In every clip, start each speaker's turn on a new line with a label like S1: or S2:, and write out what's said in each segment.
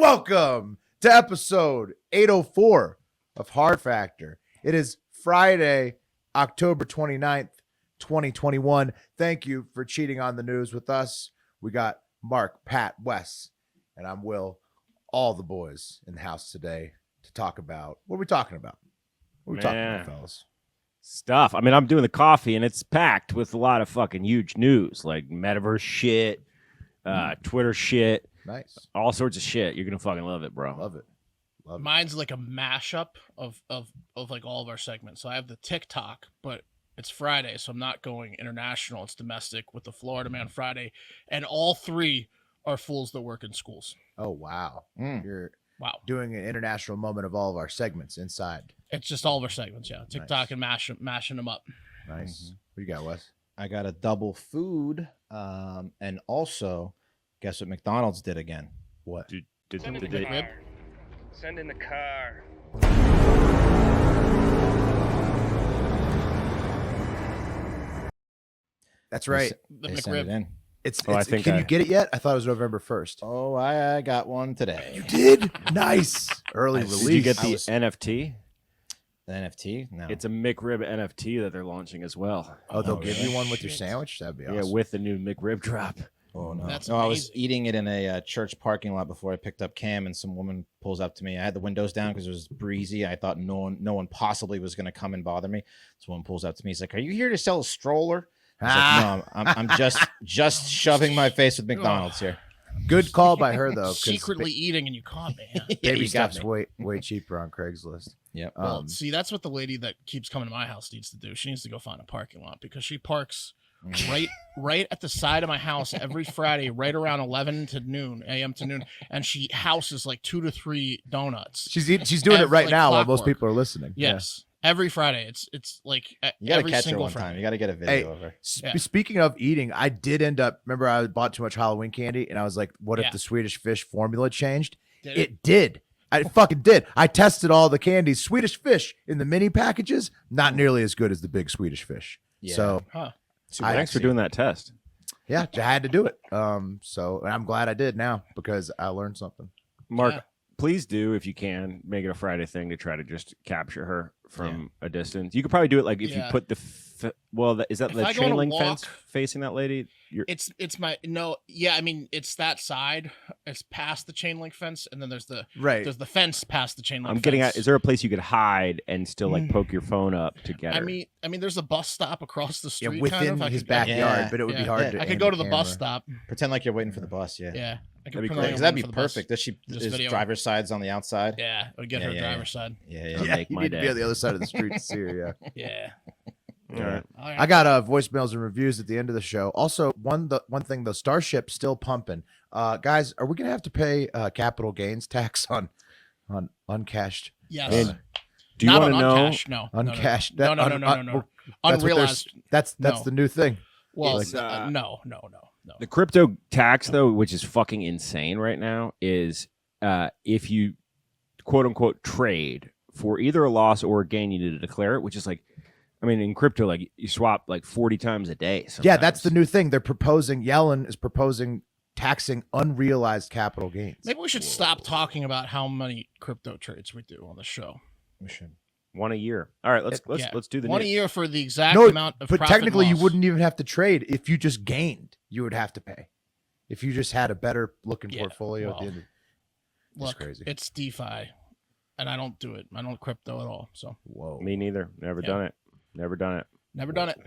S1: welcome to episode 804 of Hard Factor. It is Friday, October 29th, 2021. Thank you for cheating on the news with us. We got Mark, Pat, Wes, and I'm Will, all the boys in the house today to talk about. What are we talking about? What are we talking about, fellas?
S2: Stuff. I mean, I'm doing the coffee, and it's packed with a lot of fucking huge news, like metaverse shit, Twitter shit.
S1: Nice.
S2: All sorts of shit. You're going to fucking love it, bro.
S1: Love it. Love it.
S3: Mine's like a mashup of like all of our segments. So I have the TikTok, but it's Friday, so I'm not going international. It's domestic with the Florida Man Friday. And all three are fools that work in schools.
S1: Oh, wow. You're
S3: Wow.
S1: doing an international moment of all of our segments inside.
S3: It's just all of our segments, yeah. TikTok
S1: Nice.
S3: and mashing them up.
S1: Nice. What you got, Wes?
S4: I got a double food, and also, guess what McDonald's did again?
S1: What?
S5: Send in the car. Send in the car.
S1: That's right.
S3: The
S4: They sent it
S3: McRib.
S4: in.
S1: Can you get it yet? I thought it was November 1st.
S4: Oh, I got one today.
S1: You did? Nice. Early
S4: Nice.
S1: release.
S2: Did you get
S4: I
S2: the
S4: was-
S2: NFT?
S4: The NFT? No.
S2: It's a McRib NFT that they're launching as well.
S1: Oh, they'll
S4: Oh,
S1: give
S4: really?
S1: you one with your
S3: Shit.
S1: sandwich? That'd be awesome.
S2: Yeah, with the new McRib drop.
S4: Oh no!
S3: That's
S4: no, I was
S3: amazing.
S4: eating it in a church parking lot before I picked up Cam, and some woman pulls up to me. I had the windows down because it was breezy. I thought no one possibly was going to come and bother me. This woman pulls up to me. He's like, "Are you here to sell a stroller?" I was like, "No, I'm just shoving my face with McDonald's here."
S1: Good call by her, though. 'cause
S3: Secretly eating and you caught me. Huh?
S4: Yeah,
S1: baby
S4: you got
S1: stuff's
S4: me.
S1: way cheaper on Craigslist.
S4: Yep.
S3: Well, see, that's what the lady that keeps coming to my house needs to do. She needs to go find a parking lot because she parks right at the side of my house every Friday, right around 11 to noon, a.m. to noon, and she houses like 2 to 3 donuts.
S1: She's doing it right
S3: Like
S1: now while most
S3: clockwork.
S1: people are listening.
S3: Yes, every Friday. It's like
S4: You got to
S3: every
S4: catch her
S3: single
S4: one
S3: Friday.
S4: time. You got to get a
S1: Hey,
S4: video of her.
S3: Yeah.
S1: Speaking of eating, I did end up, remember I bought too much Halloween candy and I was like, what if
S3: Yeah.
S1: the Swedish fish formula changed?
S3: Did
S1: It did. I fucking did. I tested all the candies. Swedish fish in the mini packages, not nearly as good as the big Swedish fish.
S4: Yeah.
S1: So
S3: Huh.
S2: Thanks for doing that test.
S1: yeah, I had to do it. So and I'm glad I did now because I learned something.
S2: Mark,
S3: Yeah.
S2: please do, if you can, make it a Friday thing to try to just capture her from a distance. You could probably do it like if you
S3: Yeah.
S2: put the is that
S3: If
S2: the
S3: I go
S2: chain
S3: to
S2: link
S3: walk-
S2: fence facing that lady?
S3: It's my no. Yeah, I mean it's that side. It's past the chain link fence, and then there's the fence past the chain link.
S2: I'm getting
S3: fence.
S2: at, is there a place you could hide and still like poke your phone up to get her?
S3: I mean, there's a bus stop across the
S1: Yeah,
S3: street.
S1: within
S3: kind of. I
S1: his
S3: could-
S1: backyard,
S4: Yeah.
S1: but it would be
S3: Yeah.
S1: hard
S4: Yeah.
S1: to
S3: I
S1: aim
S3: could go to the
S1: camera.
S3: bus stop.
S4: Pretend like you're waiting for the bus. Yeah.
S3: Yeah, I could
S2: That'd be
S3: pretend
S2: great.
S3: like I'm
S4: Because that'd be
S3: waiting for the bus.
S4: perfect. Does she
S3: Just
S4: is
S3: video.
S4: driver's sides on the outside?
S3: Yeah, I would get
S4: Yeah,
S3: her
S4: yeah,
S3: driver's side.
S4: Yeah,
S2: It'll
S1: Yeah,
S2: make
S1: you
S2: my
S1: need to be
S2: day.
S1: on the other side of the street to see her. Yeah.
S3: Yeah.
S2: All right.
S3: All right.
S1: I got voicemails and reviews at the end of the show. Also, one thing, the Starship's still pumping. Guys, are we gonna have to pay capital gains tax on uncashed?
S3: Yes.
S2: And do you
S3: Not
S2: want
S3: on
S2: to know?
S3: uncashed. No.
S1: Uncashed.
S3: No.
S1: that-
S3: No.
S1: that's what they're-
S3: Unrealized.
S1: That's
S3: No.
S1: the new thing.
S3: Well,
S2: It's,
S3: no.
S2: The crypto tax, though, which is fucking insane right now, is if you quote unquote trade for either a loss or a gain, you need to declare it, which is like, I mean, in crypto, like you swap like 40 times a day.
S1: Yeah, that's the
S2: sometimes.
S1: new thing. They're proposing. Yellen is proposing taxing unrealized capital gains.
S3: Maybe we should stop talking about how many crypto trades we do on the show.
S4: We should.
S2: one a year. All right, let's
S3: Yeah.
S2: let's do the
S3: One
S2: news.
S3: a year for the exact
S1: No,
S3: amount of
S1: but
S3: profit
S1: technically, you
S3: loss.
S1: wouldn't even have to trade if you just gained. You would have to pay if you just had a better looking
S3: Yeah,
S1: portfolio. At
S3: well,
S1: the end of,
S3: Look,
S1: crazy.
S3: it's DeFi, and I don't do it. I don't crypto at all. So
S1: whoa.
S2: Me neither. Never
S3: Yeah.
S2: done it. Never done it.
S3: never done it.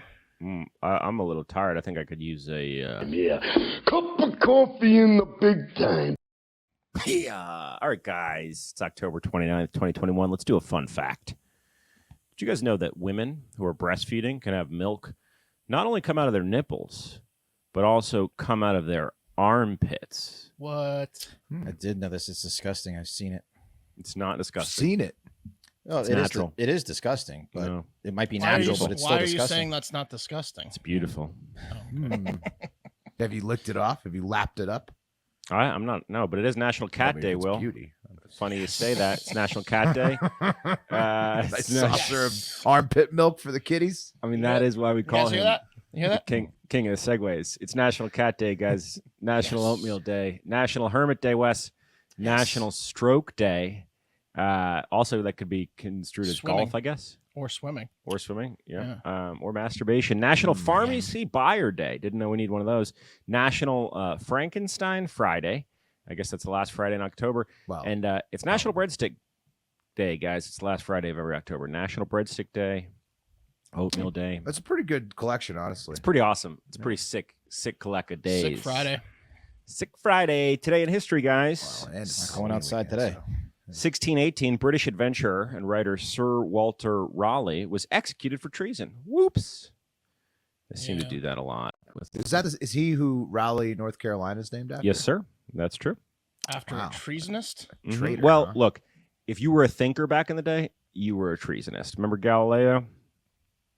S2: I'm a little tired. I think I could use a.
S6: Yeah, cup of coffee in the big time.
S2: Yeah. All right, guys. It's October 29th, 2021. Let's do a fun fact. Did you guys know that women who are breastfeeding can have milk not only come out of their nipples, but also come out of their armpits?
S3: What?
S4: I did know this. It's disgusting. I've seen it.
S2: It's not
S1: I've
S2: disgusting.
S1: seen it.
S4: Oh,
S2: It's
S4: it is.
S2: natural.
S4: It is disgusting, but
S2: No,
S4: it might be
S3: Why are you,
S4: natural, but it's
S3: why
S4: still
S3: are you
S4: disgusting.
S3: saying that's not disgusting?
S2: it's beautiful.
S1: Have you licked it off? Have you lapped it up?
S2: I'm not. No, but it is National Cat
S1: Tell me
S2: Day,
S1: if it's
S2: Will.
S1: Beauty.
S2: Funny you say that. It's National Cat Day.
S1: Nice
S2: it's no-
S1: saucer of armpit milk for the kitties.
S2: I mean, that is why we
S3: You
S2: call
S3: guys hear
S2: him
S3: that? You hear that?
S2: king of the segways. It's National Cat Day, guys. National
S3: Yes.
S2: Oatmeal Day. National Hermit Day, Wes. National Stroke Day. Also, that could be construed as
S3: Swimming.
S2: golf, I guess.
S3: Or swimming.
S2: Or swimming, or masturbation. National Pharmacy Buyer Day. Didn't know we need one of those. National Frankenstein Friday. I guess that's the last Friday in October.
S1: Wow.
S2: And it's National Breadstick Day, guys. It's the last Friday of every October. National Breadstick Day. Oatmeal Day.
S1: That's a pretty good collection, honestly.
S2: It's pretty awesome. It's pretty sick collect of days.
S3: Sick Friday.
S2: Sick Friday. Today in history, guys.
S1: Wow, and it's
S4: Not going outside today.
S2: 1618, British adventurer and writer Sir Walter Raleigh was executed for treason. Whoops. They seem to
S3: Yeah.
S2: do that a lot.
S1: Is he who Raleigh, North Carolina is named after?
S2: Yes, sir. That's true.
S3: After
S1: Wow.
S3: a treasonist?
S2: Mhm.
S1: Traitor,
S2: Well,
S1: huh?
S2: look, if you were a thinker back in the day, you were a treasonist. Remember Galileo?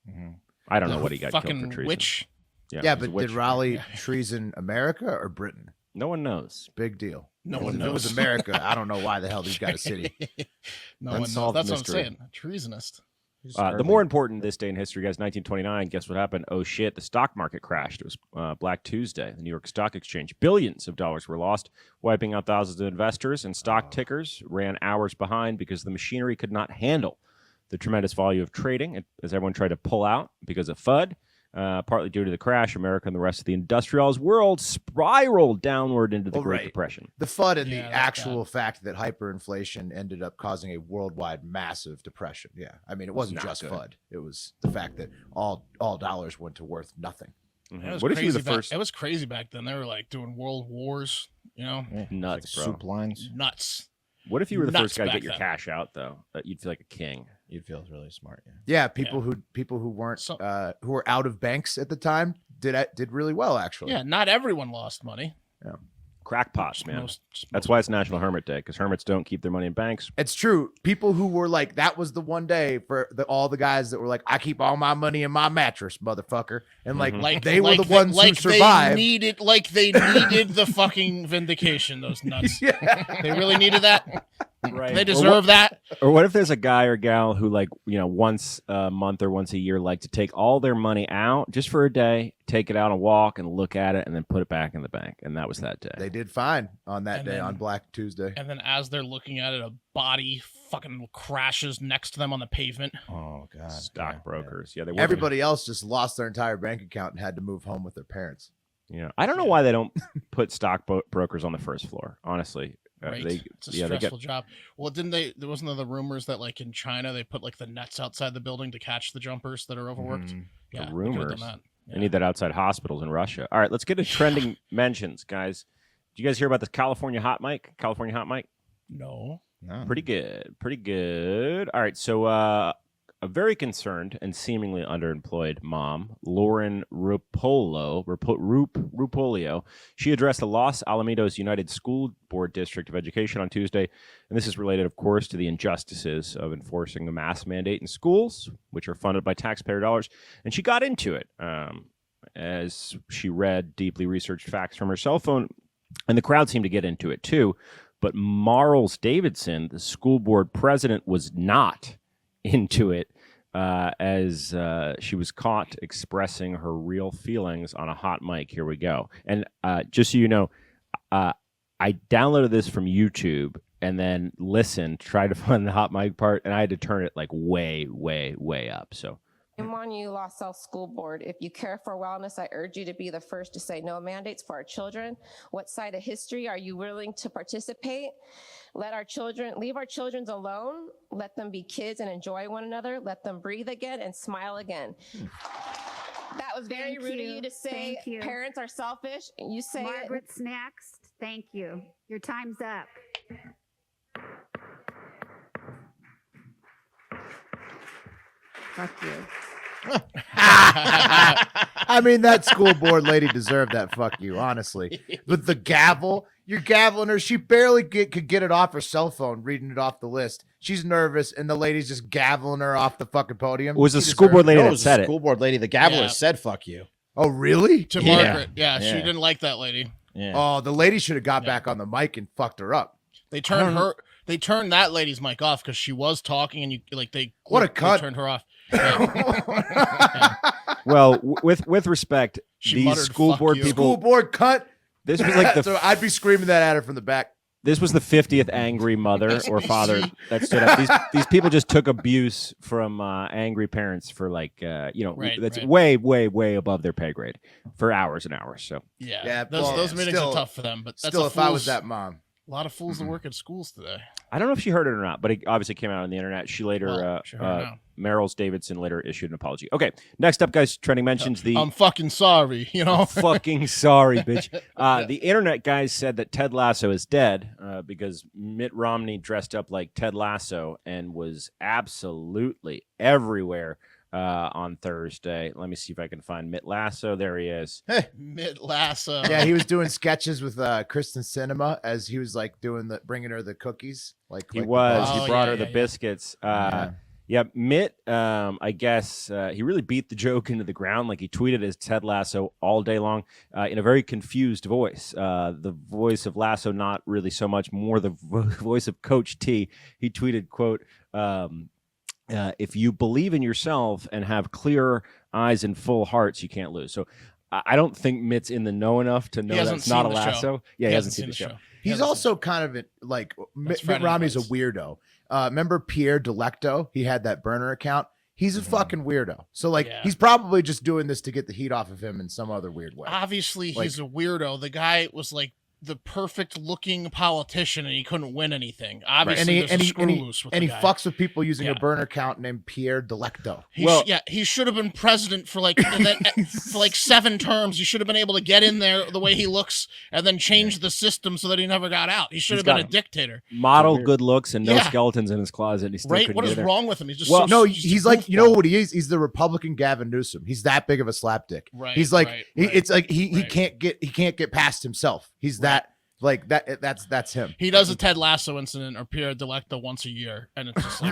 S4: Mhm.
S2: I don't know
S3: The
S2: what he got killed for
S3: fucking
S2: treason.
S3: witch?
S1: Yeah,
S2: he's a
S1: but
S2: witch.
S1: did Raleigh treason America or Britain?
S2: No one knows.
S1: Big deal.
S3: No
S1: If
S3: one
S1: it
S3: knows.
S1: was America, I don't know why the hell these got a city.
S3: No one knows.
S2: Unsolved
S3: That's
S2: mystery.
S3: what I'm saying. Treasonist.
S2: The more important this day in history, guys, 1929, guess what happened? Oh, shit, the stock market crashed. It was Black Tuesday, the New York Stock Exchange. Billions of dollars were lost, wiping out thousands of investors, and stock tickers ran hours behind because the machinery could not handle the tremendous volume of trading as everyone tried to pull out because of FUD. Partly due to the crash, America and the rest of the industrialized world spiraled downward into the
S1: Oh,
S2: Great
S1: right.
S2: Depression.
S1: The FUD and
S3: Yeah,
S1: the
S3: that's
S1: actual fact that hyperinflation ended up causing a worldwide massive depression. Yeah. I mean, it wasn't
S2: Not
S1: just
S2: good.
S1: FUD. It was the fact that all dollars went to worth nothing.
S2: Mhm.
S3: It was
S2: What if you were
S3: crazy
S2: the first?
S3: It was crazy back then. They were like doing world wars, you know?
S4: Yeah,
S2: Nuts,
S4: like
S2: bro.
S4: soup lines.
S3: Nuts.
S2: What if you were the
S3: nuts
S2: first guy to
S3: back
S2: get your
S3: then.
S2: cash out, though? You'd feel like a king.
S4: You'd feel really smart. Yeah.
S1: Yeah, people who weren't
S3: So-
S1: who were out of banks at the time did really well actually.
S3: Yeah, not everyone lost money.
S2: Crackpots,
S3: Just
S2: man.
S3: just
S2: That's why it's National Hermit Day, because hermits don't keep their money in banks.
S1: It's true. People who were like, that was the one day for all the guys that were like, I keep all my money in my mattress, motherfucker. And like,
S2: Mhm.
S1: they were the ones who survived.
S3: They needed the fucking vindication, those nuts.
S1: Yeah.
S3: They really needed that.
S2: Right.
S3: They deserve that.
S2: Or what if there's a guy or gal who, like, once a month or once a year, like to take all their money out just for a day, take it out and walk and look at it, and then put it back in the bank. And that was that day.
S1: They did fine on that
S3: And
S1: day,
S3: then-
S1: on Black Tuesday.
S3: And then as they're looking at it, a body fucking crashes next to them on the pavement.
S4: Oh God.
S2: Stockbrokers. Yeah, they were.
S1: Everybody else just lost their entire bank account and had to move home with their parents.
S2: Yeah. I don't know why they don't put stockbrokers on the first floor, honestly.
S3: Right.
S2: They,
S3: It's a
S2: yeah, they
S3: stressful
S2: get,
S3: job. Well, didn't they? There wasn't the rumors that like in China they put like the nets outside the building to catch the jumpers that are overworked.
S4: Mhm.
S3: Yeah, they could've
S2: rumors.
S3: done that.
S2: They need that outside hospitals in Russia. All right, let's get to trending mentions, guys. Did you guys hear about this California hot mic? California hot mic?
S3: No.
S4: No.
S2: Pretty good. Pretty good. All right. So, a very concerned and seemingly underemployed mom, Lauren Rupolio, she addressed the Los Alamitos United School Board District of Education on Tuesday. And this is related, of course, to the injustices of enforcing the mask mandate in schools, which are funded by taxpayer dollars. And she got into it as she read deeply researched facts from her cell phone. And the crowd seemed to get into it, too. But Marles Davidson, the school board president, was not into it as she was caught expressing her real feelings on a hot mic. Here we go. And just so you know, I downloaded this from YouTube and then listened, tried to find the hot mic part, and I had to turn it like way, way, way up. So
S7: Shame on you, Los Al School Board. If you care for wellness, I urge you to be the first to say no mandates for our children. What side of history are you willing to participate? Leave our children alone. Let them be kids and enjoy one another. Let them breathe again and smile again. That was very
S8: Thank
S7: rude of
S8: you.
S7: you to say
S8: Thank you.
S7: parents are selfish. You say it.
S8: Margaret's next. Thank you. Your time's up. Fuck you.
S1: I mean, that school board lady deserved that. Fuck you, honestly. But the gavel, you're gaveling her. She barely could get it off her cell phone, reading it off the list. She's nervous, and the lady's just gaveling her off the fucking podium.
S2: it was a
S1: She
S2: school board
S1: deserved
S2: lady
S4: No, it
S2: that
S4: was
S2: said
S4: the
S2: it.
S4: school board lady. The gaveler
S3: Yeah.
S4: said "fuck you."
S1: Oh, really?
S3: To
S2: Yeah.
S3: Margaret. Yeah, she
S4: Yeah.
S3: didn't like that lady.
S4: Yeah.
S1: Oh, the lady should have got back on the mic and fucked her up.
S3: They turned that lady's mic off because she was talking, and they
S1: What a
S3: they
S1: cunt.
S3: turned her off. Yeah.
S2: Well, with respect,
S3: She
S2: these
S3: muttered,
S2: school
S3: "Fuck
S2: board
S3: you."
S2: people.
S1: School board cut.
S2: This was like the
S1: So I'd be screaming that at her from the back.
S2: This was the 50th angry mother or father that stood up. These people just took abuse from angry parents for that's way above their pay grade for hours and hours. So
S3: those meetings are tough for them. But that's
S1: still, if I was that mom,
S3: a lot of fools that work at schools today.
S2: I don't know if she heard it or not, but it obviously came out on the internet. She later, Meryl's Davidson later issued an apology. Okay, next up, guys, trending mentions
S3: I'm fucking sorry,
S2: I'm fucking sorry, bitch. The internet guys said that Ted Lasso is dead because Mitt Romney dressed up like Ted Lasso and was absolutely everywhere on Thursday. Let me see if I can find Mitt Lasso. There he is.
S3: Mitt Lasso.
S1: Yeah, he was doing sketches with Kristen Cinema as he was like bringing her the cookies.
S2: He brought her the biscuits. Yeah, Mitt, I guess he really beat the joke into the ground. Like he tweeted as Ted Lasso all day long in a very confused voice. The voice of Lasso, not really so much, more the voice of Coach T. He tweeted, quote, if you believe in yourself and have clear eyes and full hearts, you can't lose. So I don't think Mitt's in the know enough to know that's not a Lasso. Yeah, he hasn't seen the show.
S1: He's also kind of like Mitt Romney's a weirdo. Remember Pierre Delecto? He had that burner account. He's a fucking weirdo. So he's probably just doing this to get the heat off of him in some other weird way.
S3: Obviously, he's a weirdo. The guy was like the perfect looking politician and he couldn't win anything. Obviously,
S1: and he fucks with people using a burner account named Pierre Delecto.
S3: He should have been president for for 7 terms. He should have been able to get in there the way he looks and then change the system so that he never got out. He should have been a dictator.
S2: Model good looks and no skeletons in his closet. He still couldn't
S3: What
S2: get
S3: is
S2: there.
S3: wrong with him? He's just
S1: he's like, you know what he is? He's the Republican Gavin Newsom. He's that big of a slapdick.
S3: Right.
S1: He's like it's like he can't get past himself. He's that's him.
S3: He does a Ted Lasso incident or Pierre Delecto once a year, and it's just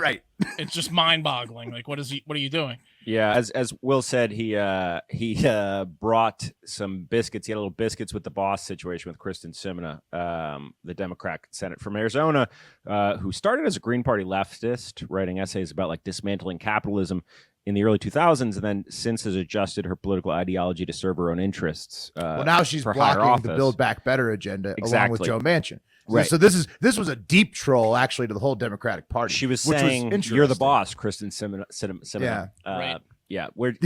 S3: it's just mind-boggling. Like, what are you doing?
S2: Yeah, as Will said, he brought some biscuits. He had little biscuits with the boss situation with Kristen Sinema, the Democrat Senate from Arizona, who started as a Green Party leftist, writing essays about dismantling capitalism in the early 2000s, and then since has adjusted her political ideology to serve her own interests.
S1: Well, now she's blocking the Build Back Better agenda along with Joe Manchin.
S2: Right.
S1: So this was a deep troll actually to the whole Democratic Party.
S2: She was saying, "You're the boss, Kristen Sinema."
S1: Yeah,
S2: right.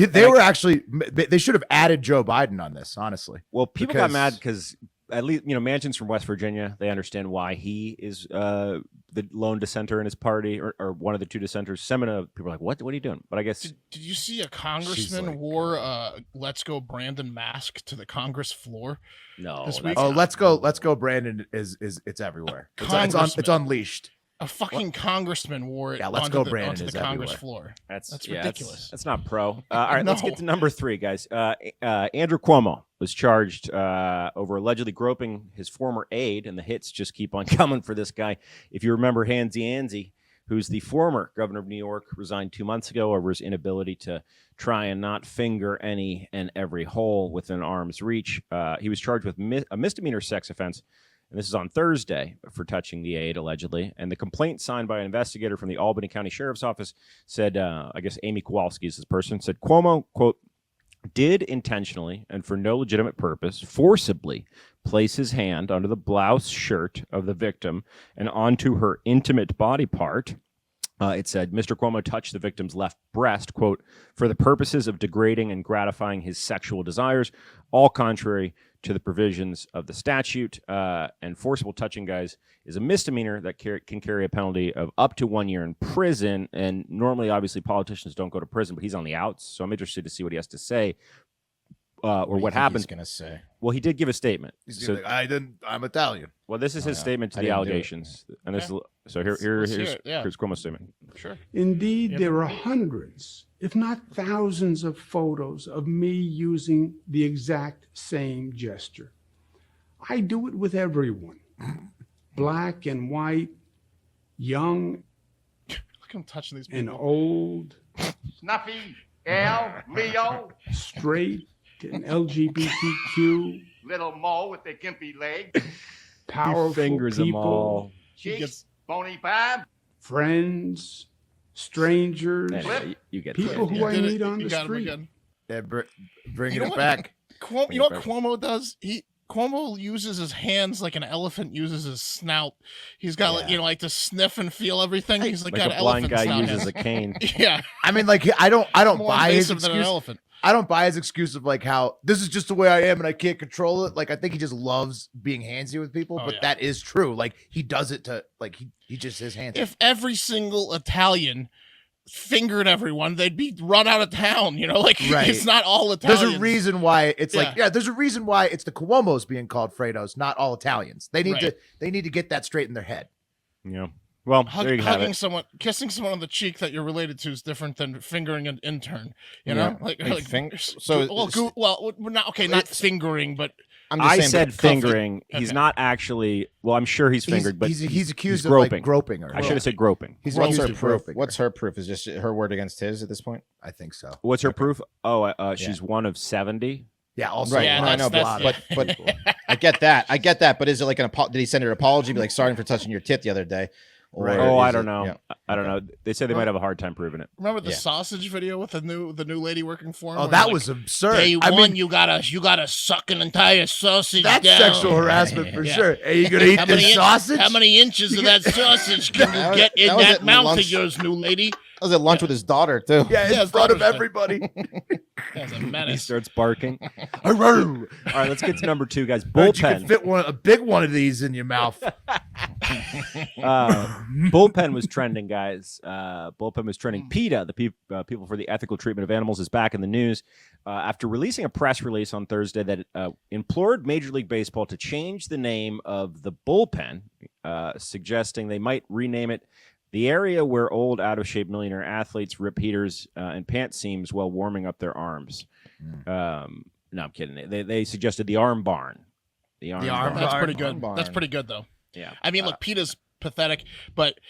S1: They should have added Joe Biden on this, honestly.
S2: Well, people got mad because at least Manchin's from West Virginia. They understand why he is the lone dissenter in his party, or one of the 2 dissenters. Sinema, people are like, what are you doing? But I guess
S3: did you see a congressman wore a "Let's Go Brandon" mask to the Congress floor?
S2: No.
S3: This week?
S1: Oh, let's go Brandon is it's everywhere. It's unleashed.
S3: A fucking congressman wore it
S1: onto
S3: the Congress floor.
S2: That's
S3: ridiculous.
S2: That's not pro. All right, let's get to number 3, guys. Andrew Cuomo was charged over allegedly groping his former aide, and the hits just keep on coming for this guy. If you remember Handsy, who's the former governor of New York, resigned 2 months ago over his inability to try and not finger any and every hole within arm's reach. He was charged with a misdemeanor sex offense, and this is on Thursday, for touching the aide, allegedly. And the complaint signed by an investigator from the Albany County Sheriff's Office said, I guess Amy Kowalski is this person, said Cuomo, quote, did intentionally and for no legitimate purpose forcibly place his hand under the blouse shirt of the victim and onto her intimate body part. It said, Mr. Cuomo touched the victim's left breast, quote, for the purposes of degrading and gratifying his sexual desires, all contrary to the provisions of the statute. And forcible touching, guys, is a misdemeanor that can carry a penalty of up to 1 year in prison. And normally, obviously, politicians don't go to prison, but he's on the outs. So I'm interested to see what he has to say. What happens.
S4: He's going to say?
S2: Well, he did give a statement.
S1: He's I'm Italian.
S2: Well, this is his statement to the allegations. And this, so here's Cuomo's statement.
S3: Sure.
S9: Indeed, there are hundreds, if not thousands, of photos of me using the exact same gesture. I do it with everyone, black and white, young
S3: Look at him touching these people.
S9: and old,
S6: Snuffy, L, Leo,
S9: straight and LGBTQ,
S6: little Mo with the gimpy leg,
S9: powerful
S2: fingers them
S9: people,
S2: all.
S6: Cheeks, Bony Bob,
S9: friends, strangers,
S2: Anyway, you get
S9: people
S2: the
S9: who
S2: idea.
S9: I meet on
S3: You
S9: the
S3: got him
S9: street.
S3: again.
S1: Yeah, bringing
S3: You know
S1: it
S3: what?
S1: back.
S3: You know what Cuomo does? Cuomo uses his hands like an elephant uses his snout. He's got like, like to sniff and feel everything. He's like got
S2: a blind
S3: elephant
S2: guy
S3: snout
S2: uses
S3: hands.
S2: a cane.
S3: Yeah,
S1: I mean, like I don't
S3: more
S1: buy his
S3: invasive than an
S1: excuse.
S3: elephant.
S1: I don't buy his excuse of like how this is just the way I am and I can't control it. Like I think he just loves being handsy with people, but that is true. Like he does it to like he just his hands.
S3: If every single Italian fingered everyone, they'd be run out of town. You know, like it's not all Italians.
S1: There's a reason why it's like there's a reason why it's the Cuomos being called Fredos, not all Italians. They need to get that straight in their head.
S2: Yeah. Well, there you have it.
S3: Someone, kissing someone on the cheek that you're related to is different than fingering an intern. You know, well, we're not not fingering, but
S2: I said fingering. He's not actually. Well, I'm sure he's fingered, but
S1: he's accused of
S2: groping.
S1: Like groping her.
S2: I should have said groping.
S1: He's
S4: What's
S1: accused
S4: her
S1: of
S4: proof?
S1: groping.
S4: What's her proof? Is just her word against his at this point?
S1: I think so.
S2: What's her proof? Oh, she's one of 70.
S1: Yeah, also
S4: right.
S3: Yeah,
S4: I know, but I get that. But is it like did he send her an apology? Be like, sorry for touching your tit the other day.
S2: I don't know. Yeah. I don't know. They say they might have a hard time proving it.
S3: Remember the sausage video with the new lady working for him?
S1: Oh, that was absurd.
S3: Day one, you gotta suck an entire sausage.
S1: That's
S3: down.
S1: sexual harassment for sure. Hey, you gonna eat this sausage?
S3: How many inches of that sausage can you get in that mouth of yours, new lady?
S4: I was at lunch with his daughter too.
S1: Yeah, in front of everybody.
S3: That's a menace.
S2: He starts barking. All right, let's get to number 2, guys. Bullpen.
S1: You can fit a big one of these in your mouth.
S2: Bullpen was trending, guys. Bullpen was trending. PETA, the people for the ethical treatment of animals, is back in the news after releasing a press release on Thursday that implored Major League Baseball to change the name of the bullpen, suggesting they might rename it the area where old, out-of-shape millionaire athletes rip heaters and pant seams while warming up their arms. No, I'm kidding. They suggested the arm barn. The arm barn.
S3: That's pretty good. That's pretty good, though.
S2: Yeah.
S3: I mean, look, PETA's pathetic, but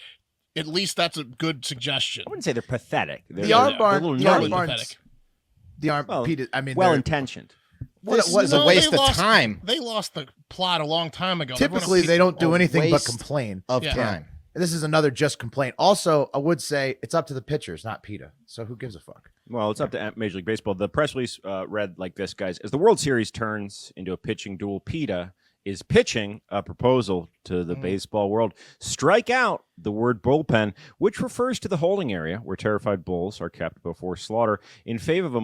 S3: at least that's a good suggestion.
S2: I wouldn't say they're pathetic.
S1: The arm barn.
S2: The
S1: arm barns. The arm.
S2: Well,
S1: PETA. I mean,
S2: well-intentioned.
S4: This was a waste of time.
S3: They lost the plot a long time ago.
S1: Typically, they don't do anything but complain
S4: of time.
S1: This is another just complaint. Also, I would say it's up to the pitchers, not PETA. So who gives a fuck?
S2: Well, it's up to Major League Baseball. The press release read like this, guys. As the World Series turns into a pitching duel, PETA is pitching a proposal to the baseball world. Strike out the word bullpen, which refers to the holding area where terrified bulls are kept before slaughter, in favor of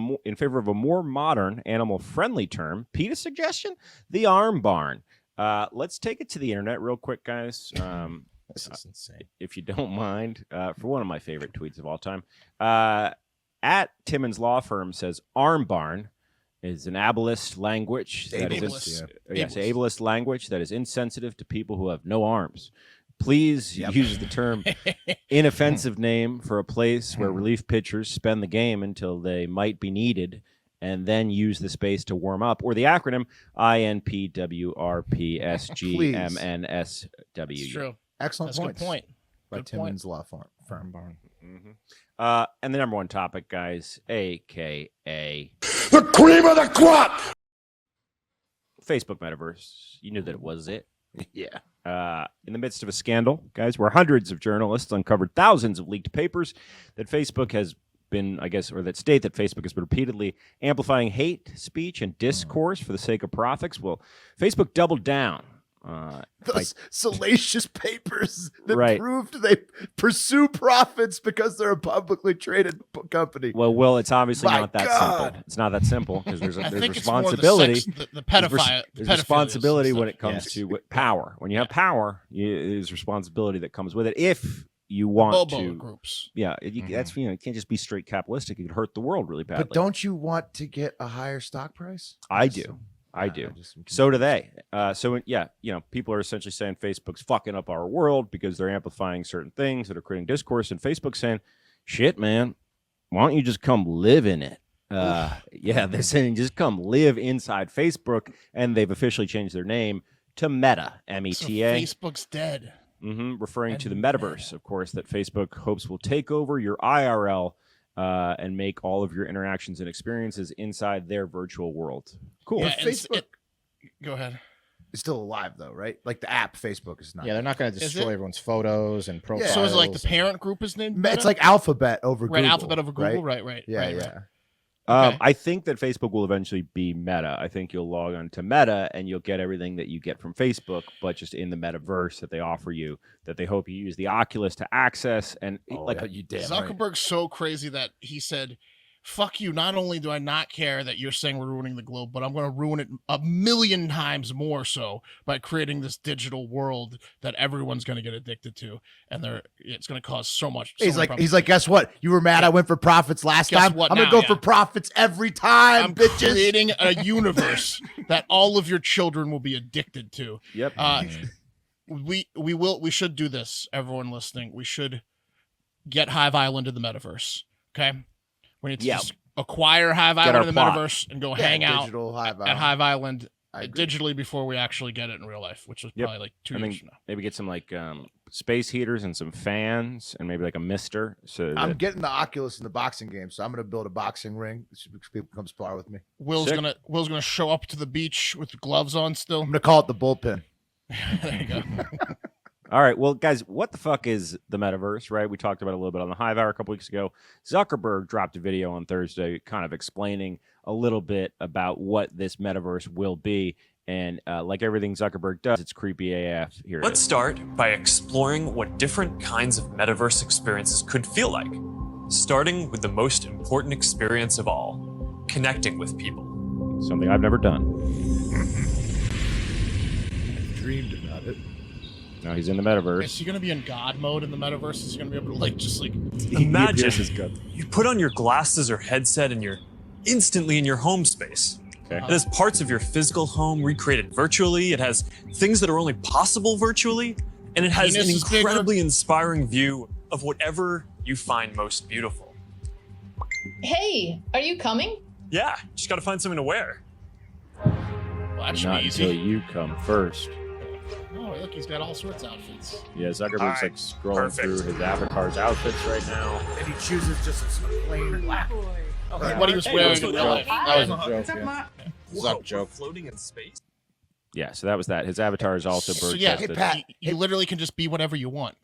S2: a more modern, animal-friendly term. PETA's suggestion? The arm barn. Let's take it to the internet real quick, guys.
S4: This is insane.
S2: If you don't mind, for one of my favorite tweets of all time, at Timmons Law Firm says arm barn is an ableist language. Ableist language that is insensitive to people who have no arms. Please use the term inoffensive name for a place where relief pitchers spend the game until they might be needed, and then use the space to warm up, or the acronym INPWRPSGMNSW.
S3: It's true.
S1: Excellent
S3: That's
S1: points.
S3: Good point.
S1: By
S3: Good
S1: Timmons Law Firm Barn.
S2: Mm-hmm. And the number one topic, guys, a.k.a.
S6: the cream of the crop!
S2: Facebook metaverse. You knew that it was it.
S1: Yeah.
S2: In the midst of a scandal, guys, where hundreds of journalists uncovered thousands of leaked papers that Facebook has been, that state that Facebook has been repeatedly amplifying hate speech and discourse for the sake of profits. Well, Facebook doubled down.
S1: Those salacious papers that proved they pursue profits because they're a publicly traded company.
S2: Well, it's obviously not that simple. It's not that simple because there's responsibility.
S3: The pedophile.
S2: There's responsibility when it comes to power. When you have power, there's responsibility that comes with it. If you want to
S3: groups,
S2: that's you can't just be straight capitalistic. It could hurt the world really badly.
S1: But don't you want to get a higher stock price?
S2: I do. So do they. People are essentially saying Facebook's fucking up our world because they're amplifying certain things that are creating discourse, and Facebook's saying, shit, man, why don't you just come live in it? They're saying just come live inside Facebook, and they've officially changed their name to Meta, M-E-T-A.
S3: So Facebook's dead.
S2: Referring to the metaverse, of course, that Facebook hopes will take over your IRL and make all of your interactions and experiences inside their virtual world. Cool.
S3: Yeah,
S1: Facebook.
S3: Go ahead.
S1: It's still alive though, right? Like the app Facebook is not.
S4: Yeah, they're not going to destroy everyone's photos and profiles.
S3: So is it like the parent group is named Meta?
S1: It's like Alphabet over Google.
S3: Alphabet over Google. Right.
S1: Yeah.
S3: Okay.
S2: I think that Facebook will eventually be Meta. I think you'll log on to Meta and you'll get everything that you get from Facebook, but just in the metaverse that they offer you, that they hope you use the Oculus to access. And
S1: you damn right.
S3: Zuckerberg's so crazy that he said, fuck you. Not only do I not care that you're saying we're ruining the globe, but I'm going to ruin it a million times more so by creating this digital world that everyone's going to get addicted to. And it's going to cause so much.
S1: He's like, guess what? You were mad I went for profits last time. I'm going to go for profits every time,
S3: I'm
S1: bitches.
S3: creating a universe that all of your children will be addicted to.
S2: Yep.
S3: We should do this. Everyone listening, we should get Hive Island in the metaverse. Okay. We need to just acquire Hive Island in the metaverse and go hang out at Hive Island digitally before we actually get it in real life, which is probably like 2 years from now.
S2: Maybe get some like space heaters and some fans and maybe like a mister. So
S1: I'm getting the Oculus in the boxing game, so I'm going to build a boxing ring. People come spar with me.
S3: Will's gonna show up to the beach with gloves on still.
S1: I'm going to call it the bullpen.
S3: There you go.
S2: All right, well, guys, what the fuck is the metaverse, right? We talked about it a little bit on the Hive Hour a couple weeks ago. Zuckerberg dropped a video on Thursday kind of explaining a little bit about what this metaverse will be. And like everything Zuckerberg does, it's creepy AF. Here
S10: Let's start by exploring what different kinds of metaverse experiences could feel like, starting with the most important experience of all, connecting with people.
S2: Something I've never done.
S1: Dreamed about it.
S2: Now he's in the metaverse.
S3: Is he going to be in God mode in the metaverse? Is he going to be able to
S10: Imagine you put on your glasses or headset and you're instantly in your home space.
S2: Okay.
S10: It has parts of your physical home recreated virtually. It has things that are only possible virtually. And it has an incredibly inspiring view of whatever you find most beautiful.
S11: Hey, are you coming?
S10: Yeah, just got to find something to wear.
S3: Well, that should
S2: Not
S3: be easy.
S2: until you come first.
S3: Oh, look, he's got all sorts of outfits.
S2: Yeah, Zuckerberg's like scrolling through his avatar's outfits right now.
S1: And he chooses just a plain black.
S3: Okay, what he was wearing in real life.
S4: That was a joke, yeah. Zuck joke.
S10: Floating in space?
S2: Yeah, so that was that. His avatar is also
S3: So
S2: bird
S3: yeah,
S2: chested.
S1: Pat.
S3: you literally can just be whatever you want.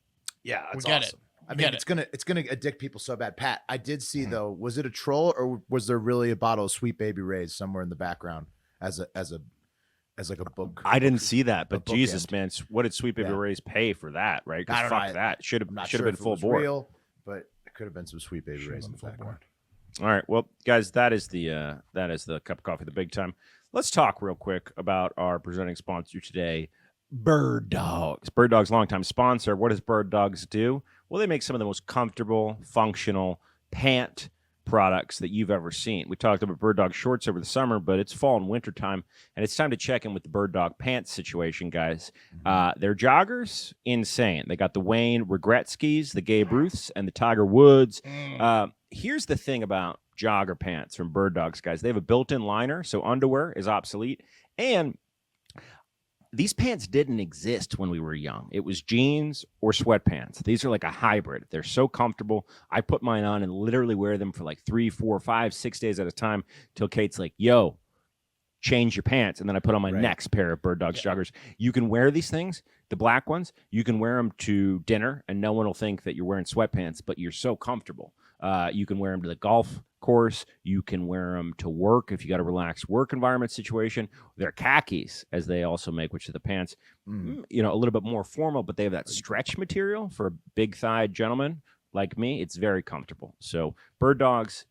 S1: Yeah, that's
S3: We get
S1: awesome.
S3: it.
S1: I mean, it's gonna addict people so bad. Pat, I did see though, was it a troll or was there really a bottle of Sweet Baby Ray's somewhere in the background as like a book?
S2: I didn't see that, but
S1: bookend.
S2: Jesus, man, what did Sweet Baby Ray's pay for that, right?
S1: I
S2: Because
S1: don't
S2: fuck
S1: know.
S2: that. Should
S1: I'm not
S2: have
S1: sure
S2: been
S1: if it
S2: full
S1: was
S2: board.
S1: real, but it could have been some Sweet Baby Ray's in the background.
S2: All right, well, guys, that is the cup of coffee, the big time. Let's talk real quick about our presenting sponsor today, Bird Dogs. Bird Dogs, longtime sponsor. What does Bird Dogs do? Well, they make some of the most comfortable, functional pant products that you've ever seen. We talked about Bird Dog shorts over the summer, but it's fall and winter time, and it's time to check in with the Bird Dog pants situation, guys. Their joggers, insane. They got the Wayne Regretskis, the Gabe Ruths, and the Tiger Woods. Here's the thing about jogger pants from Bird Dogs, guys. They have a built-in liner, so underwear is obsolete. And these pants didn't exist when we were young. It was jeans or sweatpants. These are like a hybrid. They're so comfortable. I put mine on and literally wear them for like 3, 4, 5, 6 days at a time till Kate's like, yo, change your pants. And then I put on my next pair of Bird Dogs joggers. You can wear these things, the black ones. You can wear them to dinner and no one will think that you're wearing sweatpants, but you're so comfortable. You can wear them to the golf course. You can wear them to work if you got a relaxed work environment situation. They're khakis, as they also make, which are the pants, you know, a little bit more formal, but they have that stretch material for a big-thighed gentleman like me. It's very comfortable. So Bird Dogs,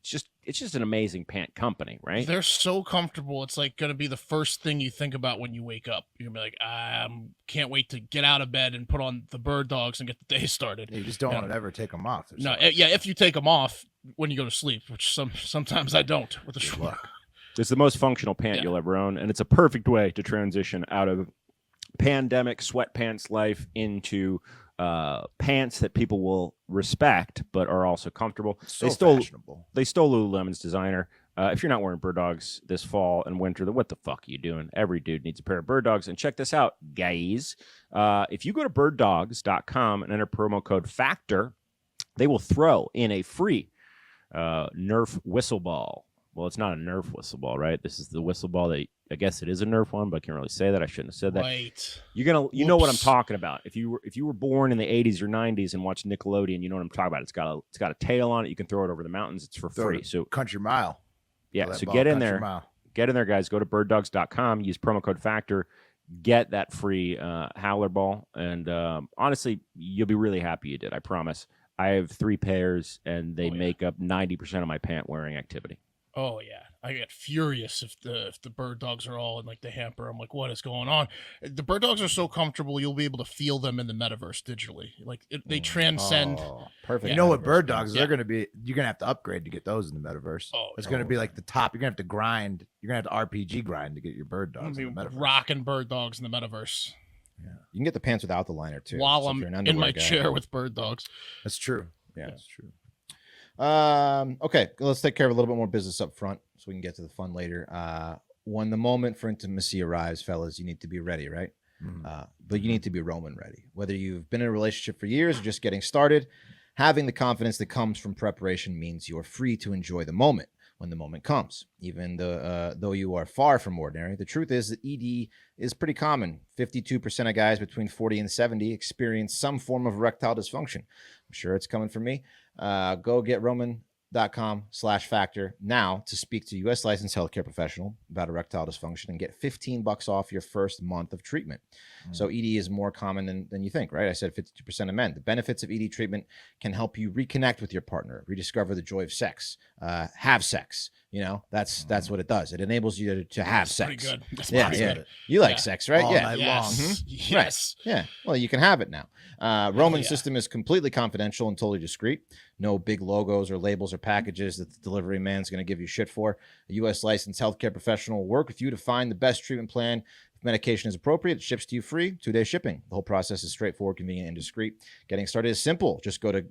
S2: it's just an amazing pant company, right?
S3: They're so comfortable. It's like going to be the first thing you think about when you wake up. You're going to be like, I can't wait to get out of bed and put on the Bird Dogs and get the day started.
S1: You just don't want to ever take them off.
S3: No, yeah, if you take them off when you go to sleep, which sometimes I don't with the short.
S2: It's the most functional pant you'll ever own, and it's a perfect way to transition out of pandemic sweatpants life into pants that people will respect but are also comfortable.
S1: So fashionable.
S2: They stole Lululemon's designer. If you're not wearing Bird Dogs this fall and winter, then what the fuck are you doing? Every dude needs a pair of Bird Dogs. And check this out, guys. If you go to birddogs.com and enter promo code FACTOR, they will throw in a free Nerf whistle ball. Well, it's not a Nerf whistle ball, right? This is the whistle ball that I guess it is a Nerf one, but I can't really say that. I shouldn't have said that.
S3: Right.
S2: You know what I'm talking about. If you were born in the 80s or 90s and watched Nickelodeon, you know what I'm talking about. It's got a tail on it. You can throw it over the mountains. It's for free. So
S1: Country Mile.
S2: Yeah,
S1: Let
S2: so
S1: ball
S2: get in
S1: cut your
S2: there.
S1: mouth.
S2: Get in there, guys. Go to birddogs.com. Use promo code FACTOR. Get that free howler ball. And honestly, you'll be really happy you did. I promise. I have 3 pairs, and they make up 90% of my pant wearing activity.
S3: Oh yeah, I get furious if the bird dogs are all in like the hamper. I'm like, what is going on? The bird dogs are so comfortable, you'll be able to feel them in the metaverse digitally. Like they transcend.
S1: Oh, perfect.
S3: Yeah.
S1: You know what bird dogs?
S3: Yeah.
S1: They're gonna be. You're gonna have to upgrade to get those in the metaverse.
S3: Oh,
S1: it's gonna be like the top. You're gonna have to grind. You're gonna have to RPG grind to get your bird
S3: I'm
S1: dogs in the
S3: gonna be
S1: metaverse.
S3: rocking bird dogs in the metaverse
S4: You can get the pants without the liner too.
S3: while
S4: so if
S3: I'm
S4: you're an
S3: in
S4: underwear
S3: my
S4: guy.
S3: chair with bird dogs.
S1: That's true.
S4: Yeah.
S1: That's true.
S4: Okay, let's take care of a little bit more business up front so we can get to the fun later. When the moment for intimacy arrives, fellas, you need to be ready, right? But you need to be Roman ready. Whether you've been in a relationship for years or just getting started, having the confidence that comes from preparation means you're free to enjoy the moment when the moment comes. Even though you are far from ordinary, the truth is that ED is pretty common. 52% of guys between 40 and 70 experience some form of erectile dysfunction. I'm sure it's coming from me. Go get roman.com/factor now to speak to U.S. licensed healthcare professional about erectile dysfunction and get $15 off your first month of treatment. So ED is more common than you think, right? I said 52% of men. The benefits of ED treatment can help you reconnect with your partner, rediscover the joy of sex, have sex. You know, that's what it does. It enables you to have
S3: That's
S4: sex.
S3: pretty good. That's
S4: Yeah,
S3: pretty
S4: yeah.
S3: good.
S4: You like
S3: Yeah.
S4: sex, right?
S1: All
S4: Yeah.
S1: night
S3: Yes.
S1: long.
S3: Yes.
S4: Yeah. Well, you can have it now. Roman's
S3: yeah.
S4: system is completely confidential and totally discreet. No big logos or labels or packages that the delivery man's going to give you shit for. A U.S. licensed healthcare professional will work with you to find the best treatment plan. If medication is appropriate, it ships to you free, 2-day shipping. The whole process is straightforward, convenient, and discreet. Getting started is simple. Just go to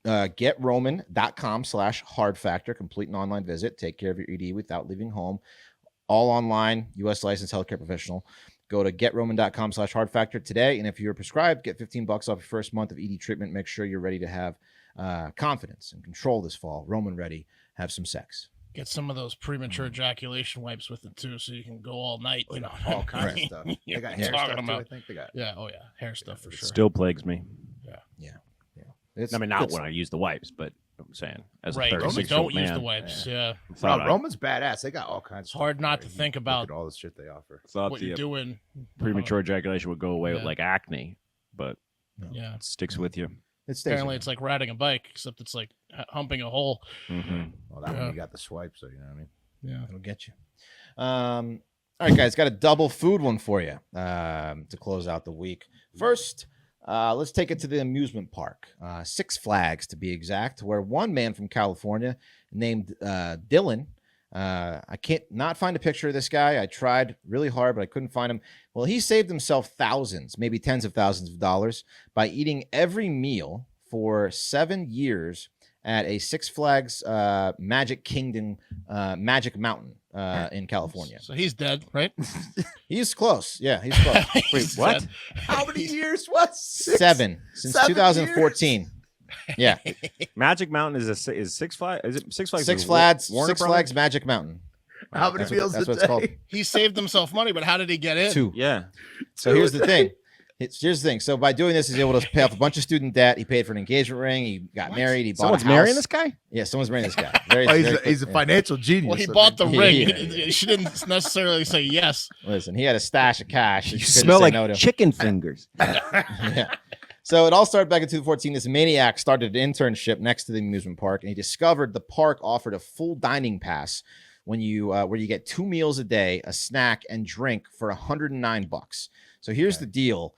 S4: getroman.com/hardfactor. Complete an online visit. Take care of your ED without leaving home. All online, U.S. licensed healthcare professional. Go to getroman.com/hardfactor today. And if you're prescribed, get $15 off your first month of ED treatment. Make sure you're ready to have confidence and control this fall. Roman ready. Have some sex.
S3: Get some of those premature ejaculation wipes with it too, so you can go all night. You know,
S1: All kinds
S3: I
S1: of
S3: mean,
S1: stuff.
S3: you
S1: They got
S3: know
S1: hair
S3: what I'm
S1: stuff
S3: talking
S1: too. I
S3: about.
S1: think they got.
S3: Yeah. Oh yeah. Hair stuff for
S2: It
S3: sure.
S2: still plagues me.
S4: It's
S2: I mean, not
S4: good
S2: when
S4: stuff.
S2: I use the wipes, but I'm saying as
S3: Right.
S2: a
S3: Romans
S2: 36-year-old
S3: don't use
S2: man,
S3: the wipes. Yeah.
S2: thought I
S1: Roman's badass. They got all kinds.
S3: It's
S1: of
S3: hard
S1: stuff
S3: not
S1: there.
S3: to
S1: You
S3: think
S1: look
S3: about
S1: at all the shit they offer.
S2: thought
S3: what
S2: the
S3: you're doing.
S2: premature ejaculation would go away with
S3: Yeah.
S2: like acne, but
S3: Yeah.
S2: it sticks with you.
S4: It stays
S3: Apparently,
S4: around.
S3: it's like riding a bike, except it's like humping a hole.
S2: Mm-hmm.
S1: Well, that
S3: Yeah.
S1: one you got the swipe, so you know what I mean.
S3: Yeah.
S4: It'll get you. All right, guys, got a double food one for you to close out the week. First, let's take it to the amusement park, Six Flags to be exact, where one man from California named Dylan. I can't not find a picture of this guy. I tried really hard, but I couldn't find him. Well, he saved himself thousands, maybe tens of thousands of dollars by eating every meal for 7 years at a Six Flags Magic Kingdom Magic Mountain in California.
S3: So he's dead, right?
S4: He's close. Yeah, he's close.
S3: He's
S2: what?
S3: dead.
S1: How many years? What?
S4: 7 since
S1: 7
S4: 2014. Yeah,
S2: Magic Mountain is Six Flags. Is it Six Flags?
S4: Six
S2: with
S4: Flags.
S2: Warner
S4: Six
S2: Brothers?
S4: Flags Magic Mountain.
S1: How many
S4: That's
S1: meals
S4: what
S1: a
S4: it's called.
S1: day?
S3: He saved himself money, but how did he get in?
S4: 2.
S2: Yeah.
S4: So here's the thing. Here's the thing. So by doing this, he's able to pay off a bunch of student debt. He paid for an engagement ring. He got married. He bought
S2: Someone's
S4: a house.
S2: marrying this guy?
S4: Yeah, someone's marrying this guy. Very,
S1: Oh,
S4: very
S1: he's a
S4: quick.
S1: financial genius.
S3: Well, he
S1: I
S3: bought the
S1: mean.
S3: ring.
S4: yeah.
S3: She didn't necessarily say yes.
S4: Listen, he had a stash of cash.
S2: You
S4: She couldn't
S2: smell
S4: say
S2: like
S4: no to.
S2: chicken fingers.
S4: Yeah. So it all started back in 2014. This maniac started an internship next to the amusement park, and he discovered the park offered a full dining pass when you where you get 2 meals a day, a snack, and drink for $109. So here's the deal: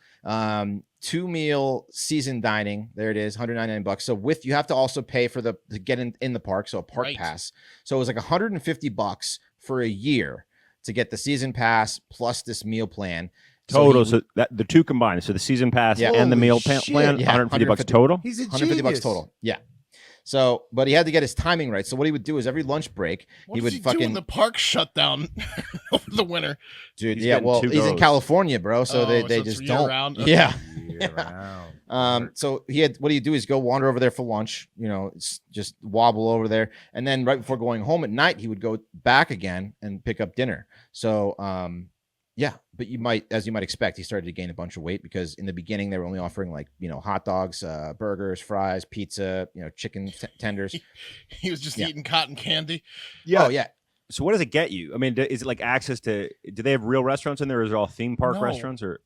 S4: 2-meal season dining. There it is, $199. So with you have to also pay for to get in the park, so a park
S3: Right.
S4: pass. So it was like $150 for a year to get the season pass plus this meal plan.
S2: Total.
S4: he-
S2: So that the two combined. So the season pass
S4: Yeah.
S2: and the
S1: Holy
S2: meal
S1: shit.
S2: plan,
S4: Yeah,
S2: $150 total.
S1: He's a
S4: $150
S1: genius.
S4: total. Yeah. So, but he had to get his timing right. So what he would do is every lunch break,
S3: What
S4: he
S3: does
S4: would
S3: he do
S4: fucking
S3: when the park shut down over the winter?
S4: dude.
S2: He's
S4: Yeah,
S2: getting
S4: well,
S2: 2
S4: he's in
S2: goes.
S4: California, bro. So
S3: Oh,
S4: they
S3: so it's
S4: just
S3: year
S4: don't.
S3: round?
S4: Yeah.
S1: Year-round.
S4: So he had what do you do is go wander over there for lunch, just wobble over there, and then right before going home at night, he would go back again and pick up dinner. So yeah, but as you might expect, he started to gain a bunch of weight because in the beginning they were only offering like hot dogs, burgers, fries, pizza, chicken tenders.
S3: He was just
S4: Yeah.
S3: eating cotton candy.
S1: Yeah.
S4: Oh yeah.
S2: So what does it get you? I mean, is it like access to? Do they have real restaurants in there, or is it all theme park restaurants? Or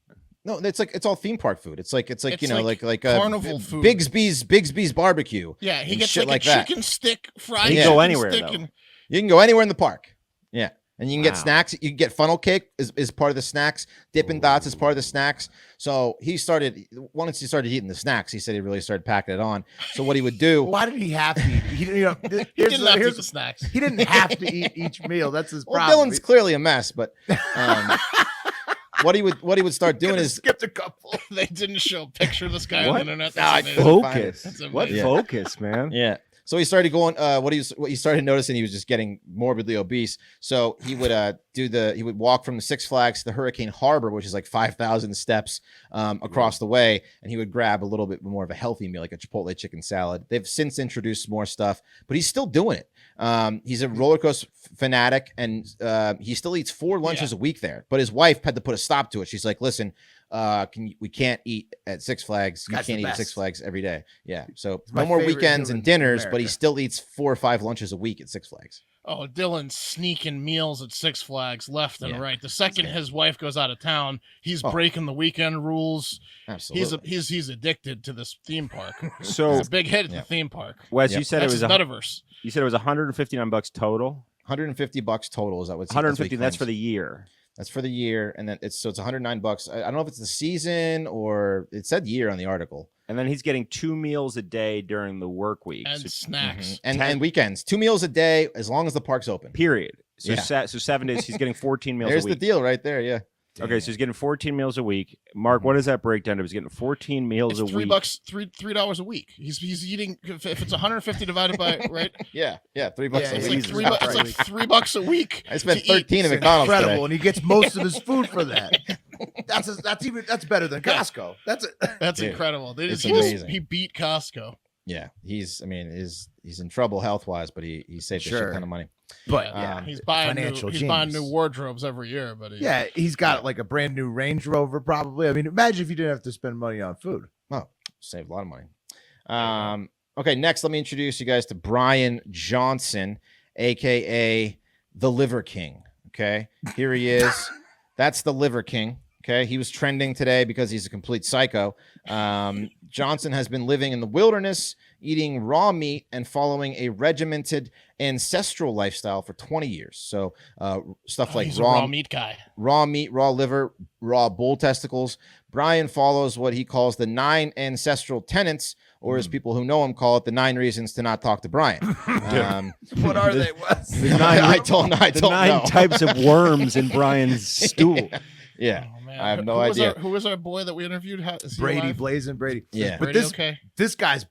S4: no, it's all theme park food. It's like you know like
S3: carnival food.
S4: Bigsby's barbecue.
S3: Yeah, he gets
S4: shit
S3: like a chicken stick fried.
S2: You can go anywhere though.
S4: You can go anywhere in the park. Yeah. And you can get snacks. You can get funnel cake is part of the snacks. Dippin' Dots is part of the snacks. So once he started eating the snacks, he said he really started packing it on. So what he would do.
S1: Why did he have to eat? He didn't have to eat the snacks. He didn't have to eat each meal. That's his problem.
S4: Well, Dylan's clearly a mess, but what he would start doing is
S1: skipped a couple.
S3: They didn't show a picture of this guy on the internet.
S2: Focus. What focus, man?
S4: Yeah. So he started going. What he started noticing, he was just getting morbidly obese. So he would he would walk from the Six Flags to the Hurricane Harbor, which is like 5,000 steps across the way, and he would grab a little bit more of a healthy meal, like a Chipotle chicken salad. They've since introduced more stuff, but he's still doing it. He's a roller coaster fanatic, and he still eats 4 lunches a week there. But his wife had to put a stop to it. She's like, "Listen, we can't eat at Six Flags. You can't eat at Six Flags every day." Yeah. So no more weekends and dinners, but he still eats 4 or 5 lunches a week at Six Flags.
S3: Oh, Dylan's sneaking meals at Six Flags left and right. The second his wife goes out of town, he's breaking the weekend rules.
S4: Absolutely.
S3: He's addicted to this theme park.
S2: So
S3: it's a big hit at the theme park.
S2: Wes, you said
S3: That's
S2: it was
S3: metaverse.
S2: You said it was $159 total.
S4: $150 total is that what?
S2: 150. That's for the year.
S4: That's for the year, and then it's $109. I don't know if it's the season or it said year on the article.
S2: And then he's getting 2 meals a day during the work week
S3: and snacks
S4: and weekends. 2 meals a day as long as the park's open.
S2: Period. So so 7 days he's getting 14 meals.
S4: There's
S2: a week.
S4: the deal right there. Yeah.
S2: Okay, so he's getting 14 meals a week. Mark, what does that break down to? He's getting 14 meals a week.
S3: $3 a week. He's eating if it's 150 divided by right.
S4: Yeah, $3 a week.
S3: It's like $3 a week.
S4: I spent 13 at McDonald's.
S1: Incredible, and he gets most of his food for that. That's better than Costco.
S3: That's incredible. He beat Costco.
S4: Yeah, he's in trouble health wise, but he saved a shit ton of money.
S1: But
S3: he's buying new wardrobes every year. But
S1: he's got like a brand new Range Rover probably. I mean, imagine if you didn't have to spend money on food.
S4: Oh, saved a lot of money. Okay, next let me introduce you guys to Brian Johnson, aka the Liver King. Okay, here he is. That's the Liver King. Okay, he was trending today because he's a complete psycho. Johnson has been living in the wilderness, eating raw meat, and following a regimented ancestral lifestyle for 20 years. So stuff like
S3: raw meat guy,
S4: raw meat, raw liver, raw bull testicles. Brian follows what he calls the 9 ancestral tenets, or as people who know him call it, the 9 reasons to not talk to Brian.
S1: What are they?
S4: I don't know.
S2: 9 types of worms in Brian's stool.
S4: Yeah.
S3: Oh, man.
S4: I have no idea.
S3: Who was our boy that we interviewed?
S1: Brady, Blazing Brady.
S4: Yeah.
S1: But this guy's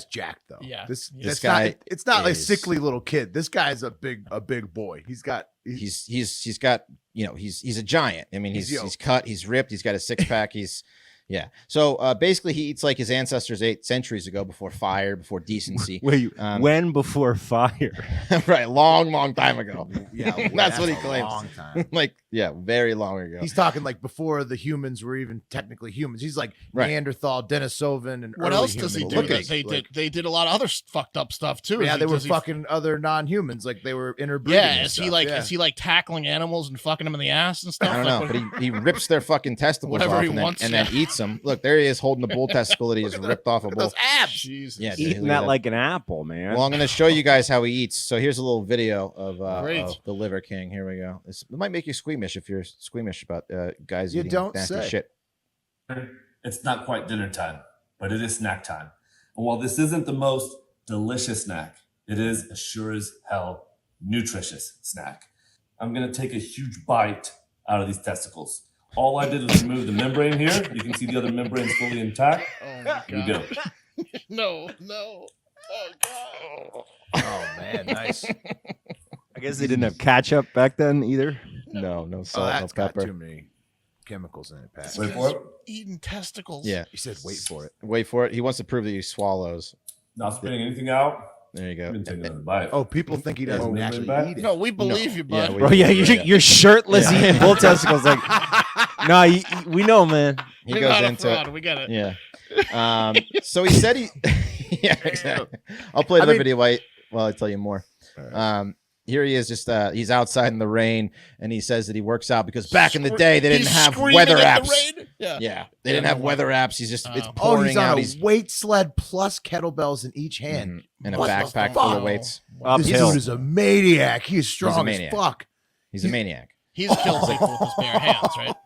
S1: jacked though.
S3: Yeah.
S1: This guy. It's not like a sickly little kid. This guy's a big boy. He's got he's a giant. I mean, he's cut, he's ripped, he's got a 6-pack. Yeah. So basically, he eats like his ancestors ate centuries ago, before fire, before decency.
S2: Wait, when before fire?
S4: Right, long time ago.
S1: Yeah,
S4: that's what he claims.
S1: Long time.
S4: Very long ago.
S1: He's talking like before the humans were even technically humans. He's like Neanderthal, Denisovan, and
S3: what else does he do? They did a lot of other fucked up stuff too.
S1: Yeah, they were fucking other non-humans, like they were interbreeding.
S3: Yeah, is he like tackling animals and fucking them in the ass and stuff?
S4: I don't know, but he rips their fucking testicles off and then eats them. Look, there he is holding the bull testicle that he just ripped off a bull.
S1: Those abs.
S3: Jesus.
S4: Yeah,
S2: eating that like an apple, man.
S4: Well, I'm going to show you guys how he eats. So here's a little video of the Liver King. Here we go. It might make you squeamish if you're squeamish about guys eating nasty shit.
S12: It's not quite dinner time, but it is snack time. And while this isn't the most delicious snack, it is a sure as hell nutritious snack. I'm going to take a huge bite out of these testicles. All I did was remove the membrane here. You can see the other membrane is fully intact.
S3: Oh, my God.
S12: Here we go.
S3: No. Oh, God.
S1: Oh, man. Nice.
S2: I guess they didn't have ketchup back then either.
S4: No salt, no pepper.
S1: Got too many chemicals in it, Pat.
S12: Wait for it.
S3: Eating testicles.
S4: Yeah.
S1: He said wait for it.
S4: Wait for it. He wants to prove that he swallows.
S12: Not spitting anything out.
S4: There you go.
S12: Take another bite.
S1: Oh, people think he doesn't actually eat it.
S3: No, we believe you, bud.
S2: You're shirtless eating bull testicles. Like, no, we know, man.
S4: He goes into
S3: it. We get it.
S4: Yeah. So he said he. Yeah, exactly. I'll play the video while I tell you more. here he is, just he's outside in the rain, and he says that he works out because back in the day they didn't have weather apps. Yeah, they didn't have weather apps. He's just it's pouring
S1: he's on
S4: out.
S1: He's weight sled plus kettlebells in each hand
S4: and a backpack full of weights.
S1: This dude is a maniac. He's strong as fuck.
S4: He's a maniac.
S3: He's killed people with his bare hands, right?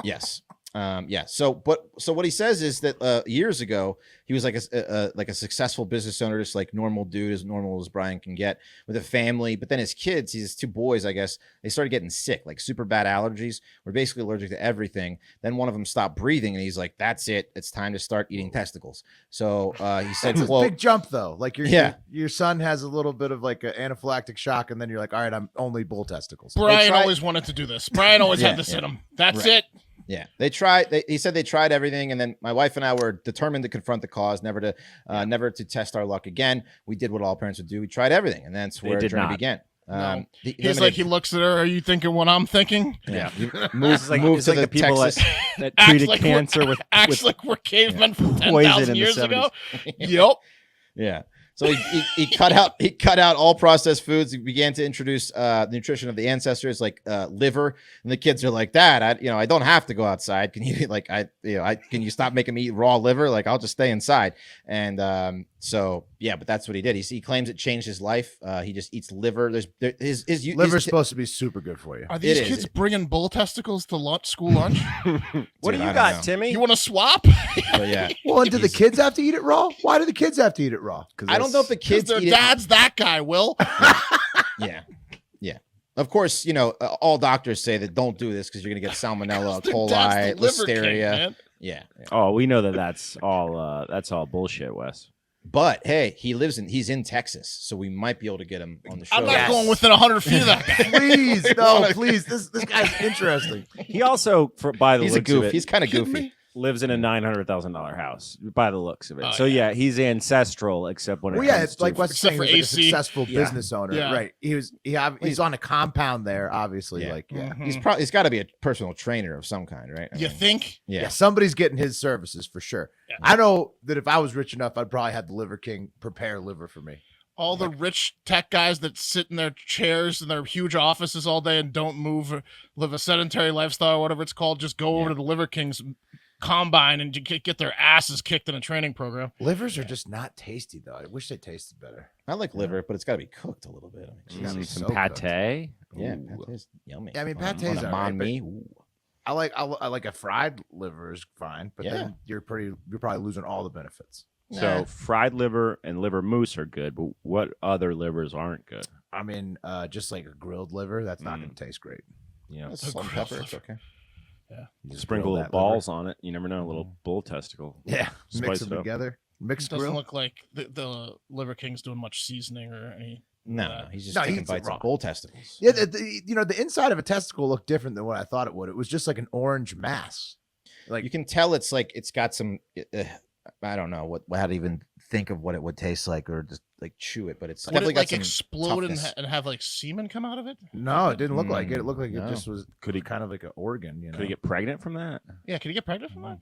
S4: Yes. Yeah. So what he says is that years ago he was like a successful business owner, just like normal dude, as normal as Brian can get, with a family. But then his kids, his 2 boys, I guess, they started getting sick, like super bad allergies. Were basically allergic to everything. Then one of them stopped breathing, and he's like, "That's it. It's time to start eating testicles." So he said,
S1: "It's a big jump, though. Like your son has a little bit of like an anaphylactic shock, and then you're like, all right, I'm only bull testicles."
S3: Brian always wanted to do this. Brian always had this in him. That's it.
S4: Yeah, they tried. He said they tried everything, and then my wife and I were determined to confront the cause, never to test our luck again. We did what all parents would do. We tried everything, and that's where the journey began.
S3: No. He looks at her. Are you thinking what I'm thinking?
S4: Yeah,
S2: move to the people that treated cancer with
S3: like we're cavemen from 10,000 years ago. Yep.
S4: Yeah. So he cut out all processed foods. He began to introduce the nutrition of the ancestors, like liver. And the kids are like, "Dad, I don't have to go outside. Can you can you stop making me eat raw liver? Like I'll just stay inside." And so yeah, but that's what he did. He claims it changed his life. He just eats liver. His
S1: liver's supposed to be super good for you.
S3: Are these kids bringing bull testicles to school lunch?
S2: What do you got, Timmy?
S3: You want to swap?
S4: Yeah.
S1: Well, and do the kids have to eat it raw? Why do the kids have to eat it raw?
S4: I don't know if the kids
S3: their
S4: eat
S3: dad's that guy, Will.
S4: Yeah. Of course, all doctors say that don't do this because you're going to get salmonella, coli, listeria. Yeah.
S2: Oh, we know that's all bullshit, Wes.
S4: But hey, he's in Texas, so we might be able to get him on the show.
S3: I'm not going within 100 feet of that guy.
S1: Please, no, please. This guy's interesting.
S2: He also, by the
S4: he's
S2: looks
S4: a goof.
S2: of it,
S4: he's kind of goofy.
S2: Lives in a $900,000 house, by the looks of it. He's ancestral, except when
S1: it's like what's saying,
S3: for
S1: he's like a
S3: AC.
S1: successful business owner, right? He's on a compound there, obviously.
S4: He's got to be a personal trainer of some kind, right?
S3: You think?
S4: Yeah,
S1: somebody's getting his services for sure. Yeah. I know that if I was rich enough, I'd probably have the Liver King prepare liver for me.
S3: All the rich tech guys that sit in their chairs in their huge offices all day and don't move, or live a sedentary lifestyle, or whatever it's called, just go over to the Liver King's combine and get their asses kicked in a training program.
S1: Livers are just not tasty, though. I wish they tasted better.
S4: I like liver, but it's got to be cooked a little bit.
S2: Some pate.
S4: Yeah, pate's yummy.
S1: Yeah, I mean, pate's
S4: on me.
S1: I like a fried liver is fine, but then you're probably losing all the benefits.
S2: So fried liver and liver mousse are good, but what other livers aren't good?
S1: I mean, just like a grilled liver, that's not going to taste great.
S4: Salt and pepper, it's okay.
S1: Yeah,
S2: you sprinkle little balls on it. You never know, a little bull testicle.
S1: Yeah, mix them together. Mixed grill.
S3: Doesn't look like the Liver King's doing much seasoning or any.
S4: No, he's just taking bites of bull testicles.
S1: Yeah, the inside of a testicle looked different than what I thought it would. It was just like an orange mass.
S4: Like you can tell it's like it's got some. I don't know how to even think of what it would taste like, or just like chew it, but it's definitely got some
S3: explode and have like semen come out of it.
S1: No, it didn't look like it. It looked like it just was. Could he kind of like an organ?
S2: Could he get pregnant from that?
S3: Yeah, could he get pregnant from that?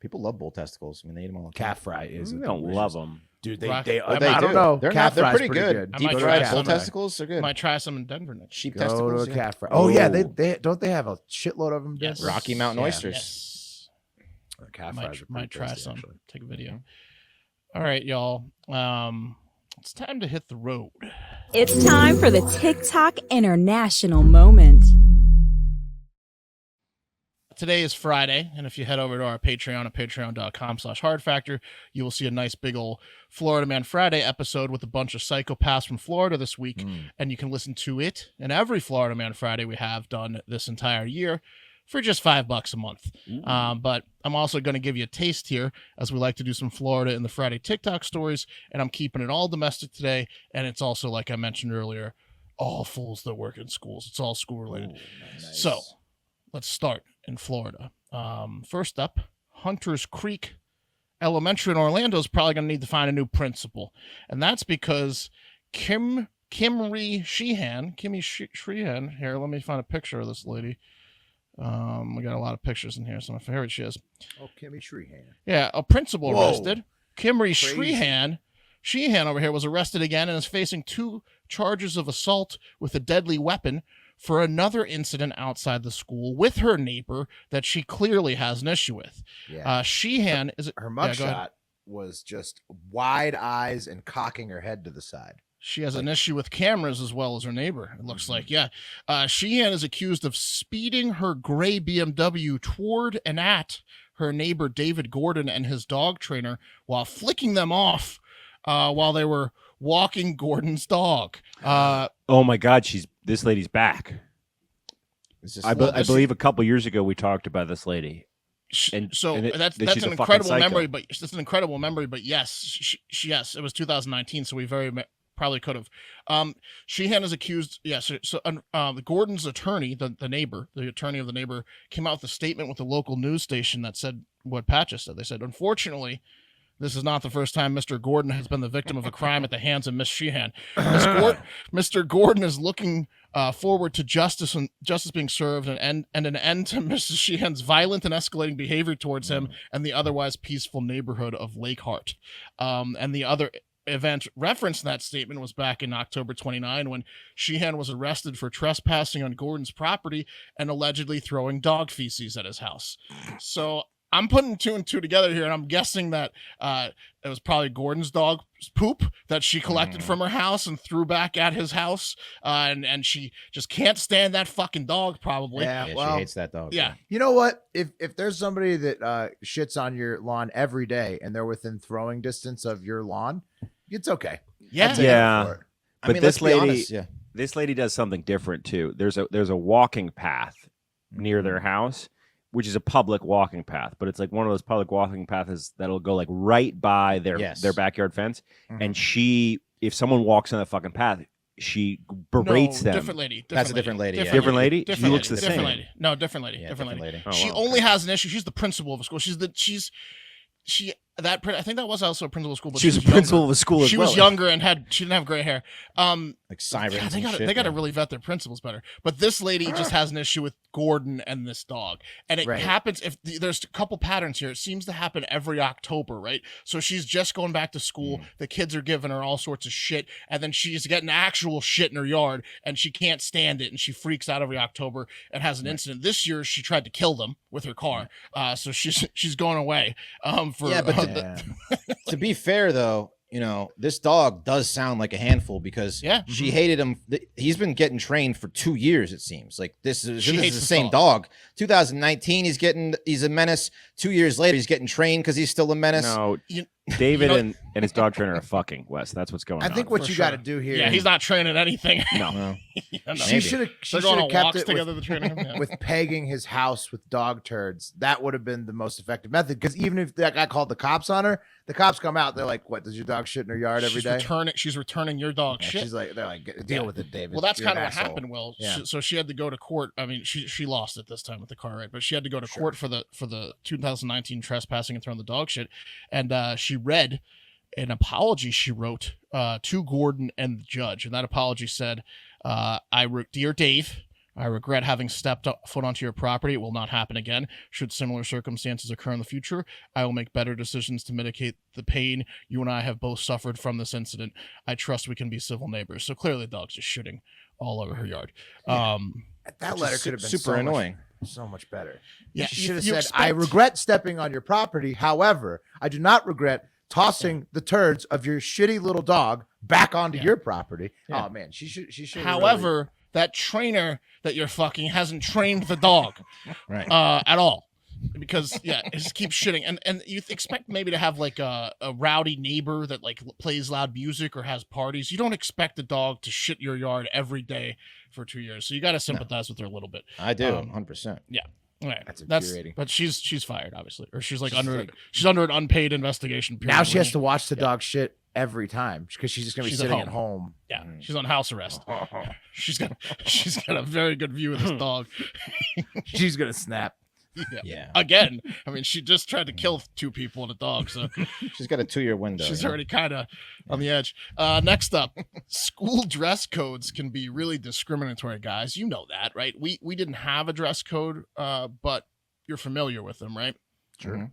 S4: People love bull testicles. I mean, they eat them all.
S1: Calf fry is.
S2: They don't love them,
S1: dude.
S4: I
S1: don't know.
S4: They're pretty good. Deep fried bull testicles are good.
S3: Might try some in Denver next.
S4: Cheap
S1: Go
S4: testicles.
S1: To a calf fry. Oh yeah, they don't they have a shitload of them?
S3: Yes.
S4: Rocky Mountain oysters.
S3: Yes.
S1: Calf fries
S3: might try
S1: tasty,
S3: some.
S1: actually.
S3: Take a video. All right, y'all. It's time to hit the road.
S13: It's time for the TikTok International Moment.
S3: Today is Friday, and if you head over to our Patreon at patreon.com/hardfactor, you will see a nice big old Florida Man Friday episode with a bunch of psychopaths from Florida this week, and you can listen to it and every Florida Man Friday we have done this entire year for just $5 a month. But I'm also going to give you a taste here, as we like to do some Florida in the Friday TikTok stories, and I'm keeping it all domestic today, and it's also, like I mentioned earlier, all fools that work in schools. It's all school related. Nice. So let's start in Florida. First up, Hunters Creek Elementary in Orlando is probably going to need to find a new principal, and that's because Kimmy Sheehan, here, let me find a picture of this lady. We got a lot of pictures in here, so here she is.
S1: Oh, Kimmy Sheehan.
S3: Yeah, a principal arrested. Kimmy Sheehan Sheehan over here was arrested again and is facing 2 charges of assault with a deadly weapon for another incident outside the school with her neighbor that she clearly has an issue with.
S1: Yeah.
S3: Sheehan is
S1: her
S3: yeah, go ahead.
S1: mugshot was just wide eyes and cocking her head to the side.
S3: She has an issue with cameras as well as her neighbor, it looks like. Yeah. Sheehan is accused of speeding her gray BMW toward and at her neighbor David Gordon and his dog trainer while flicking them off while they were walking Gordon's dog.
S2: Oh my God, this lady's back. I believe a couple years ago we talked about this lady.
S3: That's an incredible memory, but it's an incredible memory. But yes, yes, it was 2019, so we probably could have. Sheehan is accused. Yes, Gordon's attorney, the attorney of the neighbor, came out with a statement with the local news station that said what Pat just said. They said, unfortunately, this is not the first time Mr. Gordon has been the victim of a crime at the hands of Miss Sheehan. Mr. Gordon is looking forward to justice being served and an end to Mrs. Sheehan's violent and escalating behavior towards him and the otherwise peaceful neighborhood of Lake Hart. And the other event referenced in that statement was back in October 29 when Sheehan was arrested for trespassing on Gordon's property and allegedly throwing dog feces at his house. So I'm putting 2 and 2 together here, and I'm guessing that it was probably Gordon's dog's poop that she collected from her house and threw back at his house, and she just can't stand that fucking dog, probably.
S4: Yeah, well, she hates that dog.
S3: Yeah.
S1: You know what? If there's somebody that shits on your lawn every day and they're within throwing distance of your lawn, it's okay.
S2: Yeah. But this lady,
S4: honest,
S2: this lady does something different too. There's a walking path near their house, which is a public walking path, but it's like one of those public walking paths that'll go like right by their backyard fence. And if someone walks on that fucking path, she berates them.
S3: Different lady.
S4: That's a different lady.
S2: Different lady?
S3: Different
S2: She looks the
S3: different
S2: same.
S3: lady. No, different lady.
S4: Yeah,
S3: different lady.
S2: Oh,
S3: She
S2: wow,
S3: only has an issue. She's the principal of a school. I think that was also a principal of a school. But she was
S2: a principal of a school as
S3: She
S2: well.
S3: was younger and she didn't have gray hair.
S4: Like sirens.
S3: They got to really vet their principals better. But this lady just has an issue with Gordon and this dog, and it happens if there's a couple patterns here. It seems to happen every October, right? So she's just going back to school. The kids are giving her all sorts of shit, and then she's getting actual shit in her yard, and she can't stand it, and she freaks out every October and has an incident. This year, she tried to kill them with her car. So she's going away.
S4: To be fair, though, you know, this dog does sound like a handful because she hated him. He's been getting trained for 2 years, it seems. Like this is the same dog. 2019, he's a menace. 2 years later, he's getting trained because he's still a menace.
S2: No, David and his dog trainer are fucking, Wes. That's what's going on.
S1: I think what you got to do here.
S3: Yeah, he's not training anything.
S2: No.
S1: She should have kept it
S3: together. The trainer
S1: with pegging his house with dog turds. That would have been the most effective method. Because even if that guy called the cops on her, the cops come out. They're like, "What? Does your dog shit in her yard every day?"
S3: She's returning your dog shit.
S1: They're like, deal with it, David.
S3: Well, that's kind of what
S1: asshole.
S3: happened. Will.
S1: Yeah.
S3: So she had to go to court. I mean, she lost it this time with the car wreck, but she had to go to court for the 2019 trespassing and throwing the dog shit. And she read an apology she wrote to Gordon and the judge, and that apology said, "Dear Dave, I regret having stepped foot onto your property. It will not happen again. Should similar circumstances occur in the future, I will make better decisions to mitigate the pain you and I have both suffered from this incident. I trust we can be civil neighbors." So clearly the dog's just shooting all over her yard.
S1: That letter could have been
S4: super annoying.
S1: So much better.
S3: Yeah,
S1: she should have said, "I regret stepping on your property. However, I do not regret tossing the turds of your shitty little dog back onto your property." Oh man, she should.
S3: However, that trainer that you're fucking hasn't trained the dog at all, because it just keeps shitting. And you expect maybe to have like a rowdy neighbor that like plays loud music or has parties. You don't expect the dog to shit your yard every day for 2 years. So you got to sympathize with her a little bit.
S4: I do, 100%.
S3: Yeah. Right.
S1: That's infuriating.
S3: But she's fired, obviously, or she's under an unpaid investigation period.
S1: Now she has to watch the dog shit every time because she's just gonna be sitting at home.
S3: Yeah, she's on house arrest. She's got a very good view of this dog.
S1: She's gonna snap.
S4: Yeah.
S3: Again, I mean, she just tried to kill 2 people and a dog, so
S4: she's got a 2-year window.
S3: She's already kind of on the edge. Next up, school dress codes can be really discriminatory, guys. You know that, right? We didn't have a dress code, but you're familiar with them, right?
S1: Sure.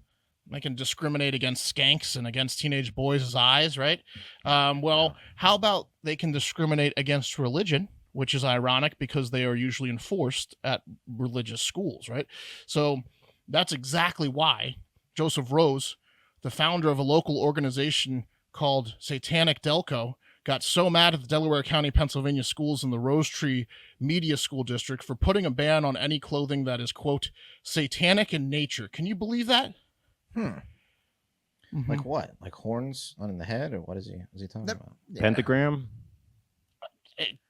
S3: They can discriminate against skanks and against teenage boys' eyes, right? Well, how about they can discriminate against religion, which is ironic because they are usually enforced at religious schools, right? So that's exactly why Joseph Rose, the founder of a local organization called Satanic Delco, got so mad at the Delaware County, Pennsylvania schools and the Rose Tree Media School District for putting a ban on any clothing that is, quote, satanic in nature. Can you believe that?
S4: Like what? Like horns on the head, or what is he talking about?
S2: Yeah. Pentagram?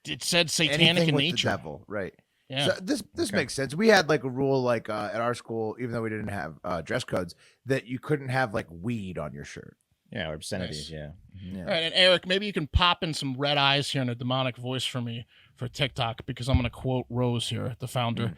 S3: It said satanic
S1: Anything
S3: in
S1: with
S3: nature.
S1: the devil, right?
S3: Yeah.
S1: So this makes sense. We had like a rule, like at our school, even though we didn't have dress codes, that you couldn't have like weed on your shirt.
S4: Yeah, or obscenities.
S3: Nice.
S4: Yeah.
S3: All right, and Eric, maybe you can pop in some red eyes here and a demonic voice for me for TikTok, because I'm going to quote Rose here, the founder.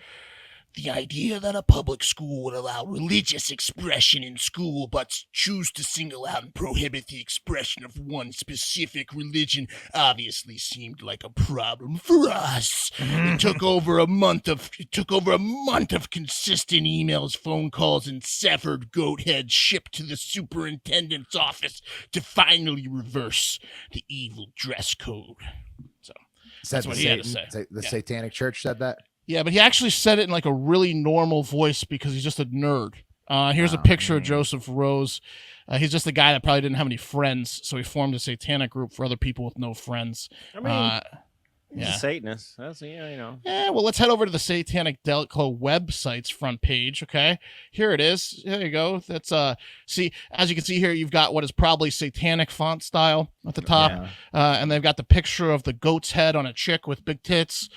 S3: The idea that a public school would allow religious expression in school but choose to single out and prohibit the expression of one specific religion obviously seemed like a problem for us. It took over a month of consistent emails, phone calls, and severed goat heads shipped to the superintendent's office to finally reverse the evil dress code. So that's what he had to say.
S1: The Satanic Church said that.
S3: Yeah, but he actually said it in like a really normal voice because he's just a nerd. Here's a picture of Joseph Rose. He's just a guy that probably didn't have any friends, so he formed a satanic group for other people with no friends.
S2: I mean, he's a Satanist. That's, you know.
S3: Yeah, well, let's head over to the Satanic Delco website's front page, okay? Here it is. There you go. That's see, as you can see here, you've got what is probably satanic font style at the top. And they've got the picture of the goat's head on a chick with big tits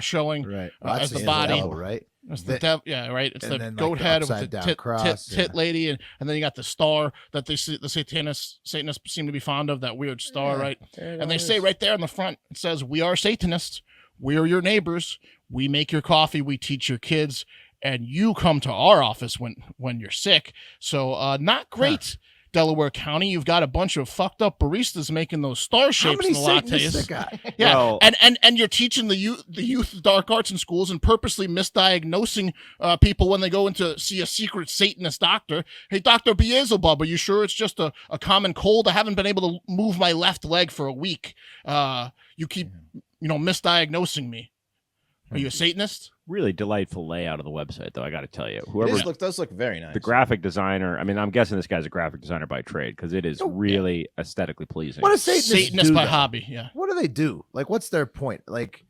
S3: showing as the body.
S1: Devil, right?
S3: It's the devil, yeah, right. It's the goat head with the tit lady, and then you got the star that the Satanists seem to be fond of, that weird star, right? And they say right there on the front, it says, "We are Satanists. We are your neighbors. We make your coffee. We teach your kids, and you come to our office when you're sick." So not great. Delaware County, you've got a bunch of fucked up baristas making those star shapes in the lattes. Yeah, well, and you're teaching the youth dark arts in schools and purposely misdiagnosing people when they go in to see a secret Satanist doctor. Hey, Dr. Beelzebub, are you sure it's just a common cold? I haven't been able to move my left leg for a week. You keep, misdiagnosing me. Are you a Satanist?
S2: Really delightful layout of the website, though, I got to tell you. Whoever
S4: does look very nice.
S2: The graphic designer, I mean, I'm guessing this guy's a graphic designer by trade, because it is really aesthetically pleasing.
S1: What does Satanist do,
S3: by
S1: though?
S3: hobby, yeah.
S1: What do they do? Like, what's their point? Like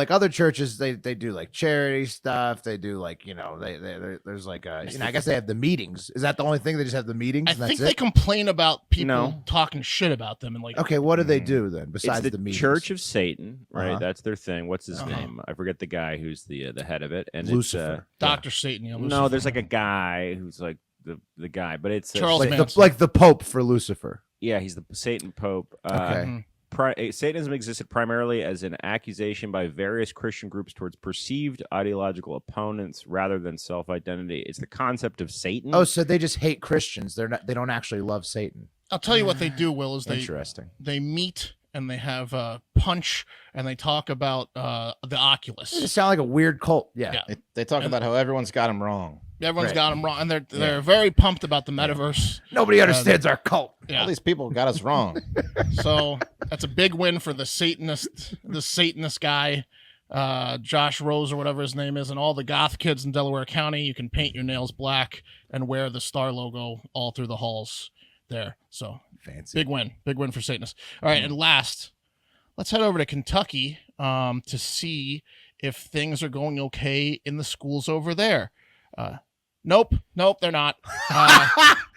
S1: other churches, they do like charity stuff. They do like, there's like I guess they have the meetings. Is that the only thing? They just have the meetings?
S3: I think they complain about people talking shit about them and like.
S1: Okay, what do they do then besides
S2: it's
S1: the meetings?
S2: Church of Satan, right? That's their thing. What's his name? I forget the guy who's the head of it. And
S1: Lucifer,
S3: Dr. Satan. Yeah, Lucifer.
S2: No, there's like a guy who's like the guy, but it's
S3: Charles
S1: like the Pope for Lucifer.
S2: Yeah, he's the Satan Pope.
S1: Okay.
S2: Satanism existed primarily as an accusation by various Christian groups towards perceived ideological opponents rather than self-identity. It's the concept of Satan.
S1: Oh, so they just hate Christians. They don't actually love Satan.
S3: I'll tell you what they do, Will, is they meet and they have punch and they talk about the Oculus.
S1: They sound like a weird cult. Yeah.
S4: They talk about how everyone's got them wrong.
S3: Everyone's got them wrong, and they're very pumped about the metaverse.
S1: Nobody understands our cult.
S3: Yeah.
S4: All these people got us wrong.
S3: So that's a big win for the Satanist guy, Josh Rose or whatever his name is, and all the goth kids in Delaware County. You can paint your nails black and wear the star logo all through the halls there. So
S1: fancy.
S3: Big win for Satanists. All right, and last, let's head over to Kentucky to see if things are going okay in the schools over there. Nope, they're not.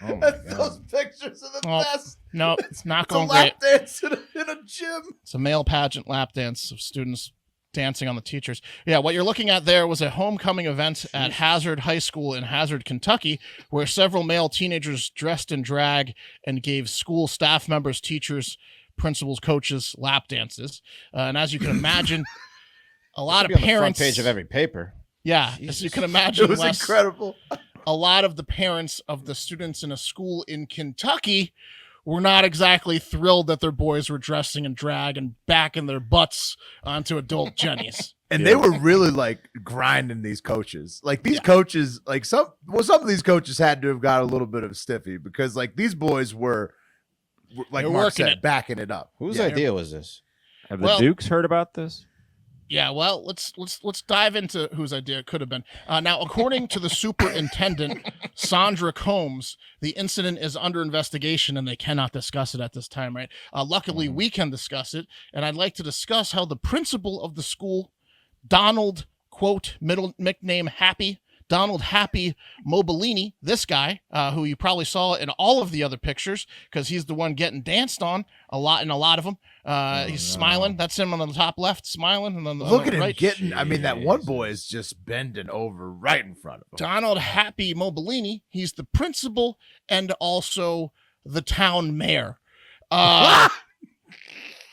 S1: Those pictures are the best.
S3: No, it's not going
S1: great.
S3: It's
S1: a lap dance in a gym.
S3: It's a male pageant lap dance of students dancing on the teachers. Yeah, what you're looking at there was a homecoming event at Hazard High School in Hazard, Kentucky, where several male teenagers dressed in drag and gave school staff members, teachers, principals, coaches lap dances. And as you can imagine, a lot of parents.
S4: On the front page of every paper.
S3: Yeah,
S4: Jesus.
S3: as you can imagine,
S1: it was incredible.
S3: A lot of the parents of the students in a school in Kentucky were not exactly thrilled that their boys were dressing in drag and backing their butts onto adult Jennies.
S1: And they were really like grinding these coaches. Like these coaches, like some of these coaches had to have got a little bit of a stiffy because like these boys were like Mark said, backing it up.
S4: Whose idea was this?
S2: Have the Dukes heard about this?
S3: Yeah, well, let's dive into whose idea it could have been. Now, according to the superintendent, Sandra Combs, the incident is under investigation and they cannot discuss it at this time, right? Luckily, we can discuss it, and I'd like to discuss how the principal of the school, Donald, quote, middle nickname Happy, Donald Happy Mobilini, this guy, who you probably saw in all of the other pictures because he's the one getting danced on a lot of them. He's smiling. That's him on the top left, smiling. And then
S1: look at him
S3: right.
S1: getting. I mean, that one boy is just bending over right in front of him.
S3: Donald Happy Mobilini. He's the principal and also the town mayor.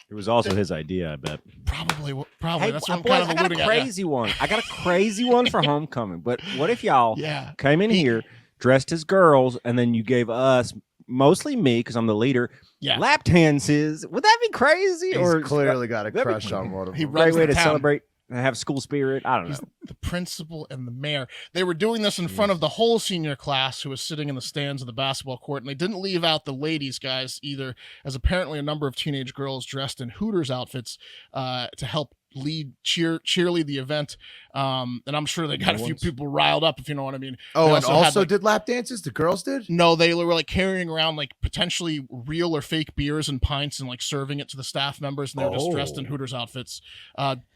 S2: It was also his idea, I bet.
S3: Probably.
S2: Hey,
S3: that's what I'm
S2: boys,
S3: kind of
S2: I got a crazy one. I got a crazy one for homecoming. But what if y'all came in here dressed as girls, and then you gave us, mostly me, because I'm the leader, lap dances? Would that be crazy?
S1: He's clearly got a crush on one of them.
S2: Great way to celebrate and have school spirit. I don't know.
S3: The principal and the mayor. They were doing this in front of the whole senior class who was sitting in the stands of the basketball court, and they didn't leave out the ladies, guys, either, as apparently a number of teenage girls dressed in Hooters outfits to help cheerlead the event. And I'm sure they got a few people riled up, if you know what I mean.
S1: Oh, and also did lap dances? The girls did?
S3: No, they were like carrying around like potentially real or fake beers and pints and like serving it to the staff members, and they were just dressed in Hooters outfits.